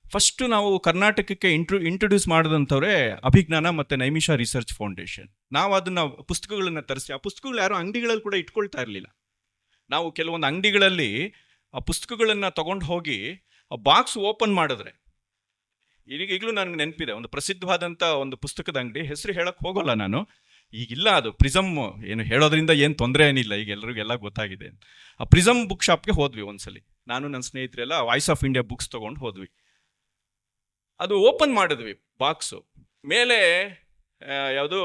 ಫಸ್ಟು ನಾವು ಕರ್ನಾಟಕಕ್ಕೆ ಇಂಟ್ರೊಡ್ಯೂಸ್ ಮಾಡಿದಂಥವ್ರೆ ಅಭಿಜ್ಞಾನ ಮತ್ತು ನೈಮಿಷ ರಿಸರ್ಚ್ ಫೌಂಡೇಶನ್. ನಾವು ಅದನ್ನು ಪುಸ್ತಕಗಳನ್ನು ತರಿಸಿ, ಆ ಪುಸ್ತಕಗಳು ಯಾರು ಅಂಗಡಿಗಳಲ್ಲಿ ಕೂಡ ಇಟ್ಕೊಳ್ತಾ ಇರಲಿಲ್ಲ. ನಾವು ಕೆಲವೊಂದು ಅಂಗಡಿಗಳಲ್ಲಿ ಆ ಪುಸ್ತಕಗಳನ್ನು ತಗೊಂಡು ಹೋಗಿ ಆ ಬಾಕ್ಸ್ ಓಪನ್ ಮಾಡಿದ್ರೆ, ಈಗಲೂ ನನಗೆ ನೆನಪಿದೆ, ಒಂದು ಪ್ರಸಿದ್ಧವಾದಂಥ ಒಂದು ಪುಸ್ತಕದ ಅಂಗಡಿ, ಹೆಸರು ಹೇಳಕ್ಕೆ ಹೋಗೋಲ್ಲ ನಾನು, ಈಗಿಲ್ಲ ಅದು, ಪ್ರಿಸಮ್. ಏನು ಹೇಳೋದ್ರಿಂದ ಏನು ತೊಂದರೆ ಏನಿಲ್ಲ, ಈಗ ಎಲ್ರಿಗೆಲ್ಲ ಗೊತ್ತಾಗಿದೆ. ಆ ಪ್ರಿಸಮ್ ಬುಕ್ ಶಾಪ್ಗೆ ಹೋದ್ವಿ ಒಂದ್ಸಲಿ, ನಾನು ನನ್ನ ಸ್ನೇಹಿತರೆಲ್ಲ ವಾಯ್ಸ್ ಆಫ್ ಇಂಡಿಯಾ ಬುಕ್ಸ್ ತೊಗೊಂಡು ಹೋದ್ವಿ. ಅದು ಓಪನ್ ಮಾಡಿದ್ವಿ ಬಾಕ್ಸು, ಮೇಲೆ ಯಾವುದು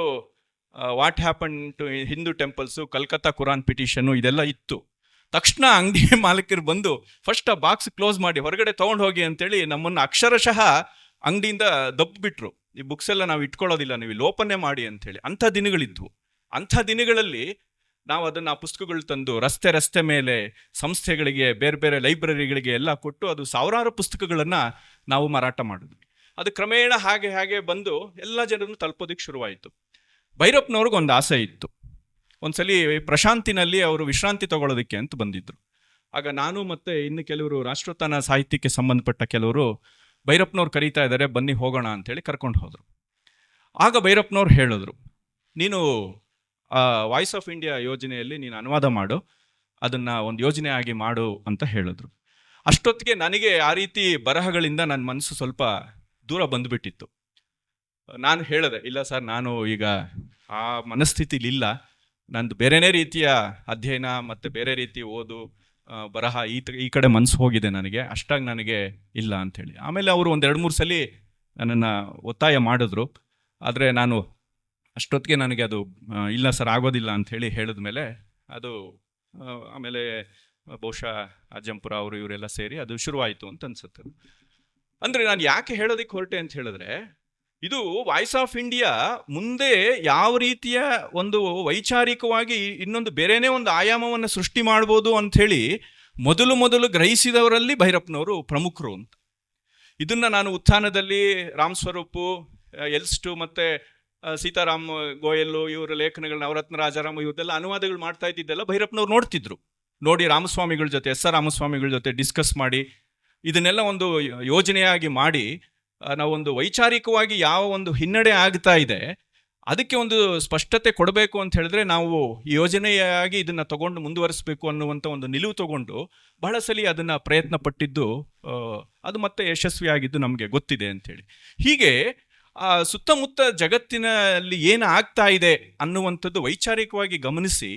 what happen to Hindu temples, Calcutta Quran petition ಇದೆಲ್ಲ ಇತ್ತು. ತಕ್ಷಣ ಅಂಗಡಿ ಮಾಲೀಕರು ಬಂದು ಫಸ್ಟ್ ಆ ಬಾಕ್ಸ್ ಕ್ಲೋಸ್ ಮಾಡಿ ಹೊರಗಡೆ ತೊಗೊಂಡು ಹೋಗಿ ಅಂತೇಳಿ ನಮ್ಮನ್ನು ಅಕ್ಷರಶಃ ಅಂಗಡಿಯಿಂದ ದಬ್ಬಿಬಿಟ್ರು. ಈ ಬುಕ್ಸ್ ಎಲ್ಲ ನಾವು ಇಟ್ಕೊಳ್ಳೋದಿಲ್ಲ, ನೀವು ಇಲ್ಲಿ ಓಪನ್ನೇ ಮಾಡಿ ಅಂಥೇಳಿ. ಅಂಥ ದಿನಗಳಿದ್ವು. ಅಂಥ ದಿನಗಳಲ್ಲಿ ನಾವು ಅದನ್ನು ಆ ಪುಸ್ತಕಗಳು ತಂದು ರಸ್ತೆ ಮೇಲೆ ಸಂಸ್ಥೆಗಳಿಗೆ, ಬೇರೆ ಬೇರೆ ಲೈಬ್ರರಿಗಳಿಗೆ ಎಲ್ಲ ಕೊಟ್ಟು ಅದು ಸಾವಿರಾರು ಪುಸ್ತಕಗಳನ್ನು ನಾವು ಮಾರಾಟ ಮಾಡಿದ್ವಿ. ಅದು ಕ್ರಮೇಣ ಹಾಗೆ ಬಂದು ಎಲ್ಲ ಜನರನ್ನು ತಲುಪೋದಕ್ಕೆ ಶುರುವಾಯಿತು. ಭೈರಪ್ಪನವ್ರಿಗೆ ಒಂದು ಆಸೆ ಇತ್ತು. ಒಂದ್ಸಲಿ ಪ್ರಶಾಂತಿನಲ್ಲಿ ಅವರು ವಿಶ್ರಾಂತಿ ತಗೊಳ್ಳೋದಕ್ಕೆ ಅಂತ ಬಂದಿದ್ರು. ಆಗ ನಾನು ಮತ್ತು ಇನ್ನು ಕೆಲವರು ರಾಷ್ಟ್ರೋತ್ಥಾನ ಸಾಹಿತ್ಯಕ್ಕೆ ಸಂಬಂಧಪಟ್ಟ ಕೆಲವರು ಭೈರಪ್ಪನವ್ರು ಕರೀತಾ ಇದ್ದಾರೆ, ಬನ್ನಿ ಹೋಗೋಣ ಅಂಥೇಳಿ ಕರ್ಕೊಂಡು ಹೋದರು. ಆಗ ಭೈರಪ್ಪನವ್ರು ಹೇಳಿದ್ರು, ನೀನು ವಾಯ್ಸ್ ಆಫ್ ಇಂಡಿಯಾ ಯೋಜನೆಯಲ್ಲಿ ನೀನು ಅನುವಾದ ಮಾಡು, ಅದನ್ನು ಒಂದು ಯೋಜನೆ ಆಗಿ ಮಾಡು ಅಂತ ಹೇಳಿದ್ರು. ಅಷ್ಟೊತ್ತಿಗೆ ನನಗೆ ಆ ರೀತಿ ಬರಹಗಳಿಂದ ನನ್ನ ಮನಸ್ಸು ಸ್ವಲ್ಪ ದೂರ ಬಂದುಬಿಟ್ಟಿತ್ತು. ನಾನು ಹೇಳಿದೆ, ಇಲ್ಲ ಸರ್, ನಾನು ಈಗ ಆ ಮನಸ್ಥಿತಿಲಿಲ್ಲ, ನಂದು ಬೇರೆನೇ ರೀತಿಯ ಅಧ್ಯಯನ ಮತ್ತು ಬೇರೆ ರೀತಿ ಓದು ಬರಹ ಈ ಕಡೆ ಮನಸ್ಸು ಹೋಗಿದೆ ನನಗೆ, ಅಷ್ಟಾಗಿ ನನಗೆ ಇಲ್ಲ ಅಂಥೇಳಿ. ಆಮೇಲೆ ಅವರು ಒಂದು 2-3 ಸಲ ನನ್ನನ್ನು ಒತ್ತಾಯ ಮಾಡಿದ್ರು. ಆದರೆ ನಾನು ಅಷ್ಟೊತ್ತಿಗೆ ನನಗೆ ಅದು ಇಲ್ಲ ಸರ್ ಆಗೋದಿಲ್ಲ ಅಂಥೇಳಿ ಹೇಳಿದ ಮೇಲೆ ಅದು ಆಮೇಲೆ ಬಹುಶಃ ಅಜ್ಜಂಪುರ ಅವರು ಇವರೆಲ್ಲ ಸೇರಿ ಅದು ಶುರುವಾಯಿತು ಅಂತ ಅನ್ಸುತ್ತೆ. ಅಂದರೆ ನಾನು ಯಾಕೆ ಹೇಳೋದಕ್ಕೆ ಹೊರಟೆ ಅಂತ ಹೇಳಿದ್ರೆ, ಇದು ವಾಯ್ಸ್ ಆಫ್ ಇಂಡಿಯಾ ಮುಂದೆ ಯಾವ ರೀತಿಯ ಒಂದು ವೈಚಾರಿಕವಾಗಿ ಇನ್ನೊಂದು ಬೇರೆನೇ ಒಂದು ಆಯಾಮವನ್ನು ಸೃಷ್ಟಿ ಮಾಡ್ಬೋದು ಅಂಥೇಳಿ ಮೊದಲು ಗ್ರಹಿಸಿದವರಲ್ಲಿ ಭೈರಪ್ಪನವರು ಪ್ರಮುಖರು ಅಂತ. ಇದನ್ನು ನಾನು ಉತ್ಥಾನದಲ್ಲಿ ರಾಮ್ ಸ್ವರೂಪು, ಎಲ್ಸ್ಟು ಮತ್ತು ಸೀತಾರಾಮ್ ಗೋಯಲ್ಲು ಇವರ ಲೇಖನಗಳು, ನವರತ್ನ ರಾಜಾರಾಮ್ ಇವರೆಲ್ಲ ಅನುವಾದಗಳು ಮಾಡ್ತಾ ಇದ್ದಿದ್ದೆಲ್ಲ ಭೈರಪ್ಪನವ್ರು ನೋಡ್ತಿದ್ರು. ನೋಡಿ ರಾಮಸ್ವಾಮಿಗಳ ಜೊತೆ, ಎಸ್ ಆರ್ ರಾಮಸ್ವಾಮಿಗಳ ಜೊತೆ ಡಿಸ್ಕಸ್ ಮಾಡಿ ಇದನ್ನೆಲ್ಲ ಒಂದು ಯೋಜನೆಯಾಗಿ ಮಾಡಿ ನಾವೊಂದು ವೈಚಾರಿಕವಾಗಿ ಯಾವ ಒಂದು ಹಿನ್ನಡೆ ಆಗ್ತಾ ಇದೆ ಅದಕ್ಕೆ ಒಂದು ಸ್ಪಷ್ಟತೆ ಕೊಡಬೇಕು ಅಂತ ಹೇಳಿದ್ರೆ ನಾವು ಈ ಯೋಜನೆಯಾಗಿ ಇದನ್ನು ತಗೊಂಡು ಮುಂದುವರಿಸಬೇಕು ಅನ್ನುವಂಥ ಒಂದು ನಿಲುವು ತಗೊಂಡು ಬಹಳ ಸಲ ಅದನ್ನು ಪ್ರಯತ್ನ ಪಟ್ಟಿದ್ದು, ಅದು ಮತ್ತೆ ಯಶಸ್ವಿಯಾಗಿದ್ದು ನಮಗೆ ಗೊತ್ತಿದೆ ಅಂಥೇಳಿ. ಹೀಗೆ ಸುತ್ತಮುತ್ತ ಜಗತ್ತಿನಲ್ಲಿ ಏನು ಆಗ್ತಾ ಇದೆ ಅನ್ನುವಂಥದ್ದು ವೈಚಾರಿಕವಾಗಿ ಗಮನಿಸಿ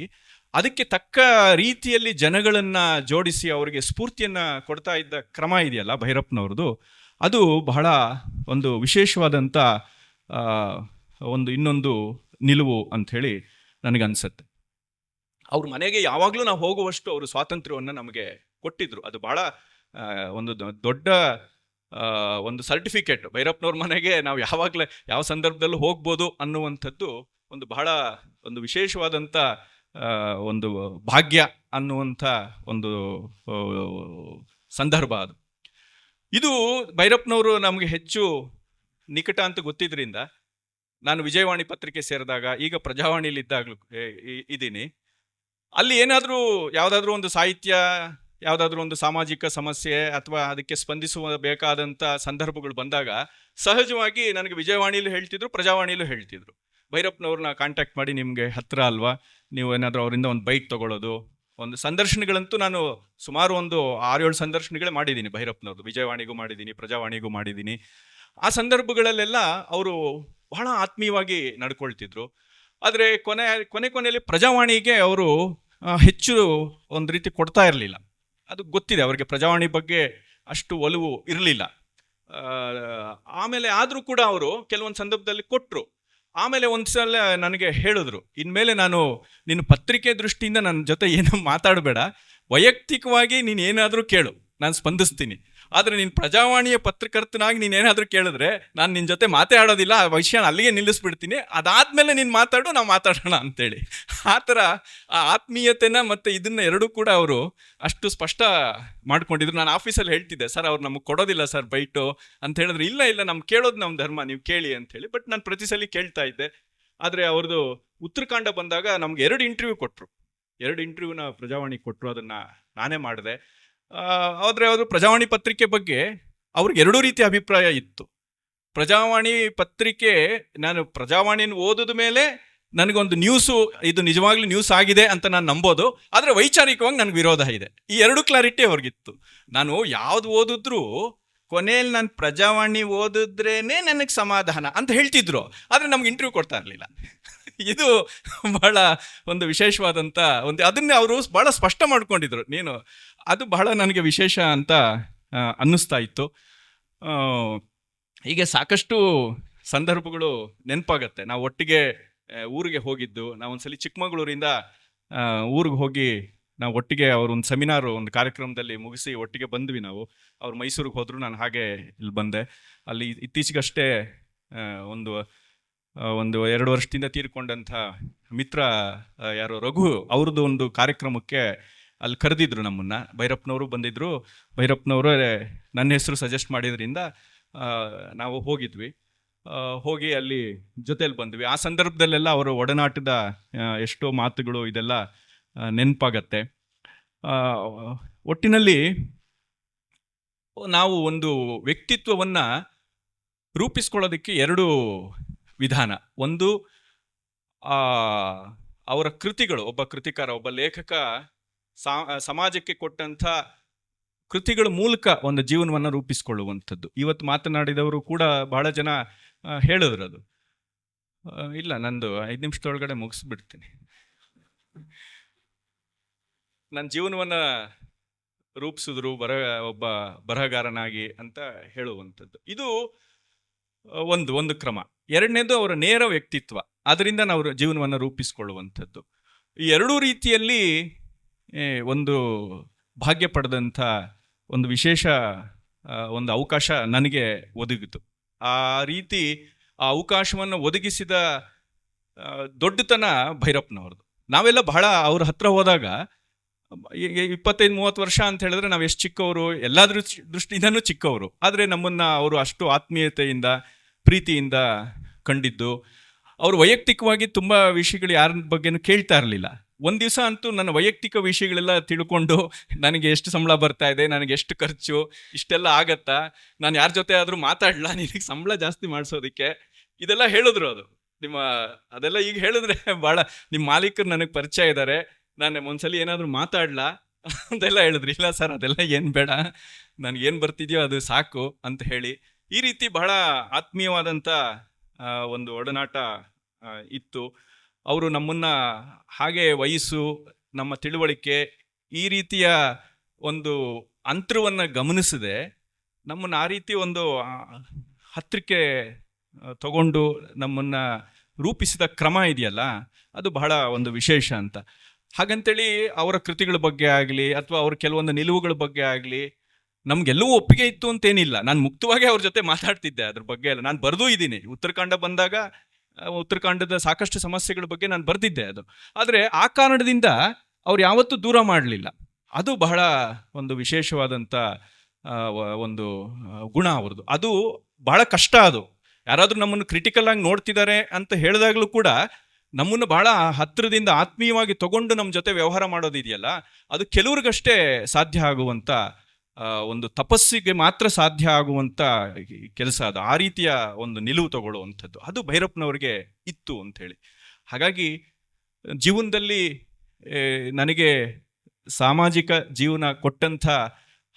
ಅದಕ್ಕೆ ತಕ್ಕ ರೀತಿಯಲ್ಲಿ ಜನಗಳನ್ನು ಜೋಡಿಸಿ ಅವರಿಗೆ ಸ್ಫೂರ್ತಿಯನ್ನು ಕೊಡ್ತಾ ಇದ್ದ ಕ್ರಮ ಇದೆಯಲ್ಲ ಭೈರಪ್ಪನವ್ರದ್ದು, ಅದು ಬಹಳ ಒಂದು ವಿಶೇಷವಾದಂಥ ಒಂದು ಇನ್ನೊಂದು ನಿಲುವು ಅಂಥೇಳಿ ನನಗನ್ಸುತ್ತೆ. ಅವ್ರ ಮನೆಗೆ ಯಾವಾಗಲೂ ನಾವು ಹೋಗುವಷ್ಟು ಅವರು ಸ್ವಾತಂತ್ರ್ಯವನ್ನು ನಮಗೆ ಕೊಟ್ಟಿದ್ರು. ಅದು ಬಹಳ ಒಂದು ದೊಡ್ಡ ಒಂದು ಸರ್ಟಿಫಿಕೇಟ್. ಭೈರಪ್ಪನವ್ರ ಮನೆಗೆ ನಾವು ಯಾವಾಗಲೇ ಯಾವ ಸಂದರ್ಭದಲ್ಲೂ ಹೋಗ್ಬೋದು ಅನ್ನುವಂಥದ್ದು ಒಂದು ಬಹಳ ಒಂದು ವಿಶೇಷವಾದಂಥ ಒಂದು ಭಾಗ್ಯ ಅನ್ನುವಂಥ ಒಂದು ಸಂದರ್ಭ ಅದು. ಇದು ಭೈರಪ್ಪನವರು ನಮಗೆ ಹೆಚ್ಚು ನಿಕಟ ಅಂತ ಗೊತ್ತಿದ್ದರಿಂದ ನಾನು ವಿಜಯವಾಣಿ ಪತ್ರಿಕೆ ಸೇರಿದಾಗ, ಈಗ ಪ್ರಜಾವಾಣಿಲಿದ್ದಾಗಲೂ ಇದ್ದೀನಿ, ಅಲ್ಲಿ ಏನಾದರೂ ಯಾವುದಾದ್ರೂ ಒಂದು ಸಾಹಿತ್ಯ, ಯಾವುದಾದ್ರೂ ಒಂದು ಸಾಮಾಜಿಕ ಸಮಸ್ಯೆ ಅಥವಾ ಅದಕ್ಕೆ ಸ್ಪಂದಿಸುವ ಬೇಕಾದಂಥ ಸಂದರ್ಭಗಳು ಬಂದಾಗ ಸಹಜವಾಗಿ ನನಗೆ ವಿಜಯವಾಣಿಲೂ ಹೇಳ್ತಿದ್ರು, ಪ್ರಜಾವಾಣಿಲೂ ಹೇಳ್ತಿದ್ರು, ಭೈರಪ್ಪನವ್ರನ್ನ ಕಾಂಟ್ಯಾಕ್ಟ್ ಮಾಡಿ ನಿಮಗೆ ಹತ್ತಿರ ಅಲ್ವಾ, ನೀವು ಏನಾದರೂ ಅವರಿಂದ ಒಂದು ಬೈಟ್ ತೊಗೊಳ್ಳೋದು. ಒಂದು ಸಂದರ್ಶನಗಳಂತೂ ನಾನು ಸುಮಾರು ಒಂದು 6-7 ಸಂದರ್ಶನಗಳೇ ಮಾಡಿದ್ದೀನಿ ಭೈರಪ್ಪನವ್ರದ್ದು. ವಿಜಯವಾಣಿಗೂ ಮಾಡಿದ್ದೀನಿ, ಪ್ರಜಾವಾಣಿಗೂ ಮಾಡಿದ್ದೀನಿ. ಆ ಸಂದರ್ಭಗಳಲ್ಲೆಲ್ಲ ಅವರು ಬಹಳ ಆತ್ಮೀಯವಾಗಿ ನಡ್ಕೊಳ್ತಿದ್ರು. ಆದರೆ ಕೊನೆಯಲ್ಲಿ ಪ್ರಜಾವಾಣಿಗೆ ಅವರು ಹೆಚ್ಚು ಒಂದು ರೀತಿ ಕೊಡ್ತಾ ಇರಲಿಲ್ಲ. ಅದು ಗೊತ್ತಿದೆ ಅವರಿಗೆ, ಪ್ರಜಾವಾಣಿ ಬಗ್ಗೆ ಅಷ್ಟು ಒಲವು ಇರಲಿಲ್ಲ. ಆಮೇಲೆ ಆದರೂ ಕೂಡ ಅವರು ಕೆಲವೊಂದು ಸಂದರ್ಭದಲ್ಲಿ ಕೊಟ್ಟರು. ಆಮೇಲೆ ಒಂದು ಸಲ ನನಗೆ ಹೇಳಿದ್ರು, ಇನ್ಮೇಲೆ ನಾನು ನಿನ್ನ ಪತ್ರಿಕೆ ದೃಷ್ಟಿಯಿಂದ ನನ್ನ ಜೊತೆ ಏನು ಮಾತಾಡಬೇಡ, ವೈಯಕ್ತಿಕವಾಗಿ ನೀನು ಏನಾದರೂ ಕೇಳು, ನಾನು ಸ್ಪಂದಿಸ್ತೀನಿ. ಆದರೆ ನೀನು ಪ್ರಜಾವಾಣಿಯ ಪತ್ರಕರ್ತನಾಗಿ ನೀನೇನಾದರೂ ಕೇಳಿದ್ರೆ ನಾನು ನಿನ್ನ ಜೊತೆ ಮಾತಾಡೋದಿಲ್ಲ, ಆ ವಿಷಯನ ಅಲ್ಲಿಗೆ ನಿಲ್ಲಿಸ್ಬಿಡ್ತೀನಿ, ಅದಾದಮೇಲೆ ನೀನು ಮಾತಾಡು, ನಾವು ಮಾತಾಡೋಣ ಅಂತೇಳಿ. ಆ ಥರ ಆ ಆತ್ಮೀಯತೆನ ಮತ್ತು ಇದನ್ನ ಎರಡೂ ಕೂಡ ಅವರು ಅಷ್ಟು ಸ್ಪಷ್ಟ ಮಾಡ್ಕೊಂಡಿದ್ರು. ನಾನು ಆಫೀಸಲ್ಲಿ ಹೇಳ್ತಿದ್ದೆ, ಸರ್ ಅವ್ರು ನಮಗೆ ಕೊಡೋದಿಲ್ಲ ಸರ್ ಬೈಟು ಅಂತ ಹೇಳಿದ್ರು. ಇಲ್ಲ ನಮ್ಗೆ ಕೇಳೋದು ನಮ್ಮ ಧರ್ಮ, ನೀವು ಕೇಳಿ ಅಂತೇಳಿ. ಬಟ್ ನಾನು ಪ್ರತಿ ಸಲ ಕೇಳ್ತಾ ಇದ್ದೆ. ಆದರೆ ಅವ್ರದ್ದು ಉತ್ತರಕಾಂಡ ಬಂದಾಗ ನಮ್ಗೆ 2 ಇಂಟರ್ವ್ಯೂ ಕೊಟ್ಟರು. 2 ಇಂಟರ್ವ್ಯೂನ ಪ್ರಜಾವಾಣಿಗೆ ಕೊಟ್ಟರು. ಅದನ್ನು ನಾನೇ ಮಾಡಿದೆ. ಆದರೆ ಅವರು ಪ್ರಜಾವಾಣಿ ಪತ್ರಿಕೆ ಬಗ್ಗೆ ಅವ್ರಿಗೆ 2 ರೀತಿಯ ಅಭಿಪ್ರಾಯ ಇತ್ತು. ಪ್ರಜಾವಾಣಿ ಪತ್ರಿಕೆ, ನಾನು ಪ್ರಜಾವಾಣಿನ ಓದಿದ ಮೇಲೆ ನನಗೊಂದು ನ್ಯೂಸು ಇದು ನಿಜವಾಗ್ಲೂ ನ್ಯೂಸ್ ಆಗಿದೆ ಅಂತ ನಾನು ನಂಬೋದು, ಆದರೆ ವೈಚಾರಿಕವಾಗಿ ನನಗೆ ವಿರೋಧ ಇದೆ. ಈ 2 ಕ್ಲಾರಿಟಿ ಅವ್ರಿಗಿತ್ತು. ನಾನು ಯಾವ್ದು ಓದಿದ್ರೂ ಕೊನೆಯಲ್ಲಿ ನಾನು ಪ್ರಜಾವಾಣಿ ಓದಿದ್ರೇನೆ ನನಗೆ ಸಮಾಧಾನ ಅಂತ ಹೇಳ್ತಿದ್ರು, ಆದರೆ ನಮ್ಗೆ ಇಂಟರ್ವ್ಯೂ ಕೊಡ್ತಾ ಇರಲಿಲ್ಲ. ಇದು ಬಹಳ ಒಂದು ವಿಶೇಷವಾದಂಥ ಅದನ್ನೇ ಅವರು ಬಹಳ ಸ್ಪಷ್ಟ ಮಾಡ್ಕೊಂಡಿದ್ರು. ಅದು ಬಹಳ ನನಗೆ ವಿಶೇಷ ಅಂತ ಅನ್ನಿಸ್ತಾ ಇತ್ತು. ಹೀಗೆ ಸಾಕಷ್ಟು ಸಂದರ್ಭಗಳು ನೆನಪಾಗತ್ತೆ. ನಾವು ಒಟ್ಟಿಗೆ ಊರಿಗೆ ಹೋಗಿದ್ದು, ನಾವೊಂದ್ಸಲಿ ಚಿಕ್ಕಮಗಳೂರಿಂದ ಊರಿಗೆ ಹೋಗಿ ನಾವು ಒಟ್ಟಿಗೆ ಒಂದು ಸೆಮಿನಾರು, ಒಂದು ಕಾರ್ಯಕ್ರಮದಲ್ಲಿ ಮುಗಿಸಿ ಒಟ್ಟಿಗೆ ಬಂದ್ವಿ ನಾವು. ಅವ್ರು ಮೈಸೂರಿಗೆ ಹೋದ್ರು, ನಾನು ಹಾಗೆ ಇಲ್ಲಿ ಬಂದೆ. ಅಲ್ಲಿ ಇತ್ತೀಚೆಗಷ್ಟೇ ಒಂದು 2 ವರ್ಷದಿಂದ ತೀರ್ಕೊಂಡಂಥ ಮಿತ್ರ ಯಾರೋ ರಘು ಅವ್ರದ್ದು ಒಂದು ಕಾರ್ಯಕ್ರಮಕ್ಕೆ ಅಲ್ಲಿ ಕರೆದಿದ್ರು ನಮ್ಮನ್ನು. ಭೈರಪ್ಪನವರು ಬಂದಿದ್ದರು. ಭೈರಪ್ಪನವರೇ ನನ್ನ ಹೆಸರು ಸಜೆಸ್ಟ್ ಮಾಡಿದ್ರಿಂದ ನಾವು ಹೋಗಿದ್ವಿ. ಹೋಗಿ ಅಲ್ಲಿ ಜೊತೆಯಲ್ಲಿ ಬಂದ್ವಿ. ಆ ಸಂದರ್ಭದಲ್ಲೆಲ್ಲ ಅವರ ಒಡನಾಟದ ಎಷ್ಟೋ ಮಾತುಗಳು ಇದೆಲ್ಲ ನೆನಪಾಗತ್ತೆ. ಒಟ್ಟಿನಲ್ಲಿ ನಾವು ಒಂದು ವ್ಯಕ್ತಿತ್ವವನ್ನು ರೂಪಿಸ್ಕೊಳ್ಳೋದಕ್ಕೆ 2 ವಿಧಾನ. ಒಂದು ಅವರ ಕೃತಿಗಳು, ಒಬ್ಬ ಕೃತಿಕಾರ, ಒಬ್ಬ ಲೇಖಕ ಸಮಾಜಕ್ಕೆ ಕೊಟ್ಟಂಥ ಕೃತಿಗಳ ಮೂಲಕ ಒಂದು ಜೀವನವನ್ನು ರೂಪಿಸ್ಕೊಳ್ಳುವಂಥದ್ದು. ಇವತ್ತು ಮಾತನಾಡಿದವರು ಕೂಡ ಬಹಳ ಜನ ಹೇಳಿದ್ರು ಅದು. ಇಲ್ಲ, ನಂದು 5 ನಿಮಿಷದೊಳಗಡೆ ಮುಗಿಸ್ಬಿಡ್ತೀನಿ. ನನ್ನ ಜೀವನವನ್ನು ರೂಪಿಸಿದ್ರು ಒಬ್ಬ ಬರಹಗಾರನಾಗಿ ಅಂತ ಹೇಳುವಂಥದ್ದು. ಇದು ಒಂದು ಕ್ರಮ. 2ನೇದು ಅವರ ನೇರ ವ್ಯಕ್ತಿತ್ವ, ಅದರಿಂದ ನಾವು ಜೀವನವನ್ನು ರೂಪಿಸ್ಕೊಳ್ಳುವಂಥದ್ದು. ಈ 2 ರೀತಿಯಲ್ಲಿ ಒಂದು ಭಾಗ್ಯ ಪಡೆದಂಥ ಒಂದು ವಿಶೇಷ ಒಂದು ಅವಕಾಶ ನನಗೆ ಒದಗಿತು. ಆ ರೀತಿ ಆ ಅವಕಾಶವನ್ನು ಒದಗಿಸಿದ ದೊಡ್ಡತನ ಭೈರಪ್ಪನವ್ರದ್ದು. ನಾವೆಲ್ಲ ಬಹಳ ಅವ್ರ ಹತ್ರ ಹೋದಾಗ 25-30 ವರ್ಷ ಅಂತ ಹೇಳಿದ್ರೆ ನಾವು ಎಷ್ಟು ಚಿಕ್ಕವರು, ಎಲ್ಲಾದ್ರ ದೃಷ್ಟಿಯಿಂದನೂ ಚಿಕ್ಕವರು. ಆದರೆ ನಮ್ಮನ್ನು ಅವರು ಅಷ್ಟು ಆತ್ಮೀಯತೆಯಿಂದ, ಪ್ರೀತಿಯಿಂದ ಕಂಡಿದ್ದು. ಅವರು ವೈಯಕ್ತಿಕವಾಗಿ ತುಂಬ ವಿಷಯಗಳು ಯಾರ ಬಗ್ಗೆನೂ ಕೇಳ್ತಾ ಇರಲಿಲ್ಲ. ಒಂದು ದಿವಸ ಅಂತೂ ನನ್ನ ವೈಯಕ್ತಿಕ ವಿಷಯಗಳೆಲ್ಲ ತಿಳ್ಕೊಂಡು, ನನಗೆ ಎಷ್ಟು ಸಂಬಳ ಬರ್ತಾ ಇದೆ, ನನಗೆ ಎಷ್ಟು ಖರ್ಚು, ಇಷ್ಟೆಲ್ಲ ಆಗತ್ತಾ, ನಾನು ಯಾರ ಜೊತೆ ಆದರೂ ಮಾತಾಡಲ್ಲ, ನಿನಗೆ ಸಂಬಳ ಜಾಸ್ತಿ ಮಾಡಿಸೋದಕ್ಕೆ, ಇದೆಲ್ಲ ಹೇಳಿದ್ರು. ಅದೆಲ್ಲ ಈಗ ಹೇಳಿದ್ರೆ ಭಾಳ, ನಿಮ್ಮ ಮಾಲೀಕರು ನನಗೆ ಪರಿಚಯ ಇದ್ದಾರೆ, ನಾನು ಒಂದ್ಸಲಿ ಏನಾದರೂ ಮಾತಾಡಲಾ ಅಂತೆಲ್ಲ ಹೇಳಿದ್ರು. ಇಲ್ಲ ಸರ್, ಅದೆಲ್ಲ ಏನು ಬೇಡ, ನನಗೇನು ಬರ್ತಿದೆಯೋ ಅದು ಸಾಕು ಅಂತ ಹೇಳಿ, ಈ ರೀತಿ ಬಹಳ ಆತ್ಮೀಯವಾದಂಥ ಒಂದು ಒಡನಾಟ ಇತ್ತು. ಅವರು ನಮ್ಮನ್ನು ಹಾಗೆ ವಯಸ್ಸು, ನಮ್ಮ ತಿಳುವಳಿಕೆ, ಈ ರೀತಿಯ ಒಂದು ಅಂತರವನ್ನು ಗಮನಿಸದೆ ನಮ್ಮನ್ನು ಆ ರೀತಿ ಒಂದು ಹತ್ತಿರಕ್ಕೆ ತಗೊಂಡು ನಮ್ಮನ್ನು ರೂಪಿಸಿದ ಕ್ರಮ ಇದೆಯಲ್ಲ, ಅದು ಬಹಳ ಒಂದು ವಿಶೇಷ ಅಂತ. ಹಾಗಂತೇಳಿ ಅವರ ಕೃತಿಗಳ ಬಗ್ಗೆ ಆಗಲಿ ಅಥವಾ ಅವ್ರ ಕೆಲವೊಂದು ನಿಲುವುಗಳ ಬಗ್ಗೆ ಆಗಲಿ ನಮಗೆಲ್ಲವೂ ಒಪ್ಪಿಗೆ ಇತ್ತು ಅಂತೇನಿಲ್ಲ. ನಾನು ಮುಕ್ತವಾಗಿ ಅವ್ರ ಜೊತೆ ಮಾತಾಡ್ತಿದ್ದೆ ಅದ್ರ ಬಗ್ಗೆ ಎಲ್ಲ. ನಾನು ಬರೆದೂ ಇದ್ದೀನಿ. ಉತ್ತರಾಖಂಡ ಬಂದಾಗ ಉತ್ತರಾಖಂಡದ ಸಾಕಷ್ಟು ಸಮಸ್ಯೆಗಳ ಬಗ್ಗೆ ನಾನು ಬರೆದಿದ್ದೆ ಅದು. ಆದರೆ ಆ ಕಾರಣದಿಂದ ಅವ್ರು ಯಾವತ್ತೂ ದೂರ ಮಾಡಲಿಲ್ಲ. ಅದು ಬಹಳ ಒಂದು ವಿಶೇಷವಾದಂಥ ಒಂದು ಗುಣ ಅವ್ರದ್ದು. ಅದು ಬಹಳ ಕಷ್ಟ. ಅದು ಯಾರಾದರೂ ನಮ್ಮನ್ನು ಕ್ರಿಟಿಕಲ್ ಆಗಿ ನೋಡ್ತಿದ್ದಾರೆ ಅಂತ ಹೇಳಿದಾಗಲೂ ಕೂಡ ನಮ್ಮನ್ನು ಬಹಳ ಹತ್ತಿರದಿಂದ ಆತ್ಮೀಯವಾಗಿ ತಗೊಂಡು ನಮ್ಮ ಜೊತೆ ವ್ಯವಹಾರ ಮಾಡೋದಿದೆಯಲ್ಲ, ಅದು ಕೆಲವ್ರಿಗಷ್ಟೇ ಸಾಧ್ಯ ಆಗುವಂಥ ಒಂದು ತಪಸ್ಸಿಗೆ ಮಾತ್ರ ಸಾಧ್ಯ ಆಗುವಂಥ ಕೆಲಸ ಅದು. ಆ ರೀತಿಯ ಒಂದು ನಿಲುವು ತಗೊಳ್ಳುವಂಥದ್ದು ಅದು ಭೈರಪ್ಪನವ್ರಿಗೆ ಇತ್ತು ಅಂಥೇಳಿ. ಹಾಗಾಗಿ ಜೀವನದಲ್ಲಿ ನನಗೆ ಸಾಮಾಜಿಕ ಜೀವನ ಕೊಟ್ಟಂಥ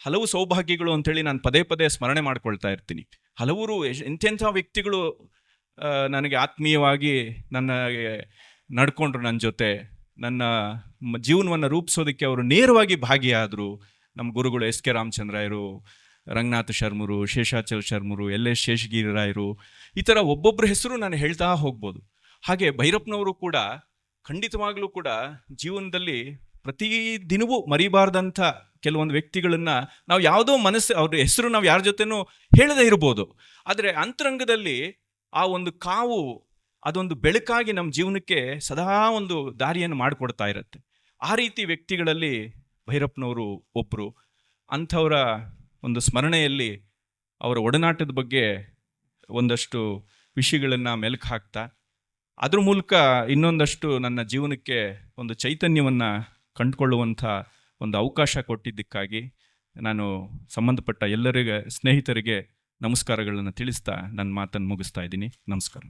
ಹಲವು ಸೌಭಾಗ್ಯಗಳು ಅಂಥೇಳಿ ನಾನು ಪದೇ ಪದೇ ಸ್ಮರಣೆ ಮಾಡ್ಕೊಳ್ತಾ ಇರ್ತೀನಿ. ಹಲವರು ಎಂತೆಂಥ ವ್ಯಕ್ತಿಗಳು ನನಗೆ ಆತ್ಮೀಯವಾಗಿ ನನಗೆ ನಡ್ಕೊಂಡ್ರು ನನ್ನ ಜೊತೆ. ನನ್ನ ಜೀವನವನ್ನು ರೂಪಿಸೋದಕ್ಕೆ ಅವರು ನೇರವಾಗಿ ಭಾಗಿಯಾದರು. ನಮ್ಮ ಗುರುಗಳು ಎಸ್ ಕೆ ರಾಮಚಂದ್ರಾಯರು, ರಂಗನಾಥ ಶರ್ಮರು, ಶೇಷಾಚಲ ಶರ್ಮರು, ಎಲ್ ಎಸ್ ಶೇಷಗಿರಿರಾಯರು, ಈ ಥರ ಒಬ್ಬೊಬ್ಬರ ಹೆಸರು ನಾನು ಹೇಳ್ತಾ ಹೋಗ್ಬೋದು. ಹಾಗೆ ಭೈರಪ್ಪನವರು ಕೂಡ ಖಂಡಿತವಾಗ್ಲೂ ಕೂಡ ಜೀವನದಲ್ಲಿ ಪ್ರತಿ ದಿನವೂ ಮರಿಬಾರ್ದಂಥ ಕೆಲವೊಂದು ವ್ಯಕ್ತಿಗಳನ್ನ ನಾವು ಯಾವುದೋ ಅವ್ರ ಹೆಸರು ನಾವು ಯಾರ ಜೊತೆನೂ ಹೇಳದೇ ಇರ್ಬೋದು, ಆದರೆ ಅಂತರಂಗದಲ್ಲಿ ಆ ಒಂದು ಕಾವು ಅದೊಂದು ಬೆಳಕಾಗಿ ನಮ್ಮ ಜೀವನಕ್ಕೆ ಸದಾ ಒಂದು ದಾರಿಯನ್ನು ಮಾಡಿಕೊಡ್ತಾ ಇರುತ್ತೆ. ಆ ರೀತಿ ವ್ಯಕ್ತಿಗಳಲ್ಲಿ ಭೈರಪ್ಪನವರು ಒಬ್ಬರು. ಅಂಥವರ ಒಂದು ಸ್ಮರಣೆಯಲ್ಲಿ ಅವರ ಒಡನಾಟದ ಬಗ್ಗೆ ಒಂದಷ್ಟು ವಿಷಯಗಳನ್ನು ಮೆಲುಕು ಹಾಕ್ತಾ, ಅದ್ರ ಮೂಲಕ ಇನ್ನೊಂದಷ್ಟು ನನ್ನ ಜೀವನಕ್ಕೆ ಒಂದು ಚೈತನ್ಯವನ್ನು ಕಂಡುಕೊಳ್ಳುವಂಥ ಒಂದು ಅವಕಾಶ ಕೊಟ್ಟಿದ್ದಕ್ಕಾಗಿ ನಾನು ಸಂಬಂಧಪಟ್ಟ ಎಲ್ಲರಿಗೆ, ಸ್ನೇಹಿತರಿಗೆ ನಮಸ್ಕಾರಗಳನ್ನು ತಿಳಿಸ್ತಾ ನನ್ನ ಮಾತನ್ನು ಮುಗಿಸ್ತಾ ಇದ್ದೀನಿ. ನಮಸ್ಕಾರ.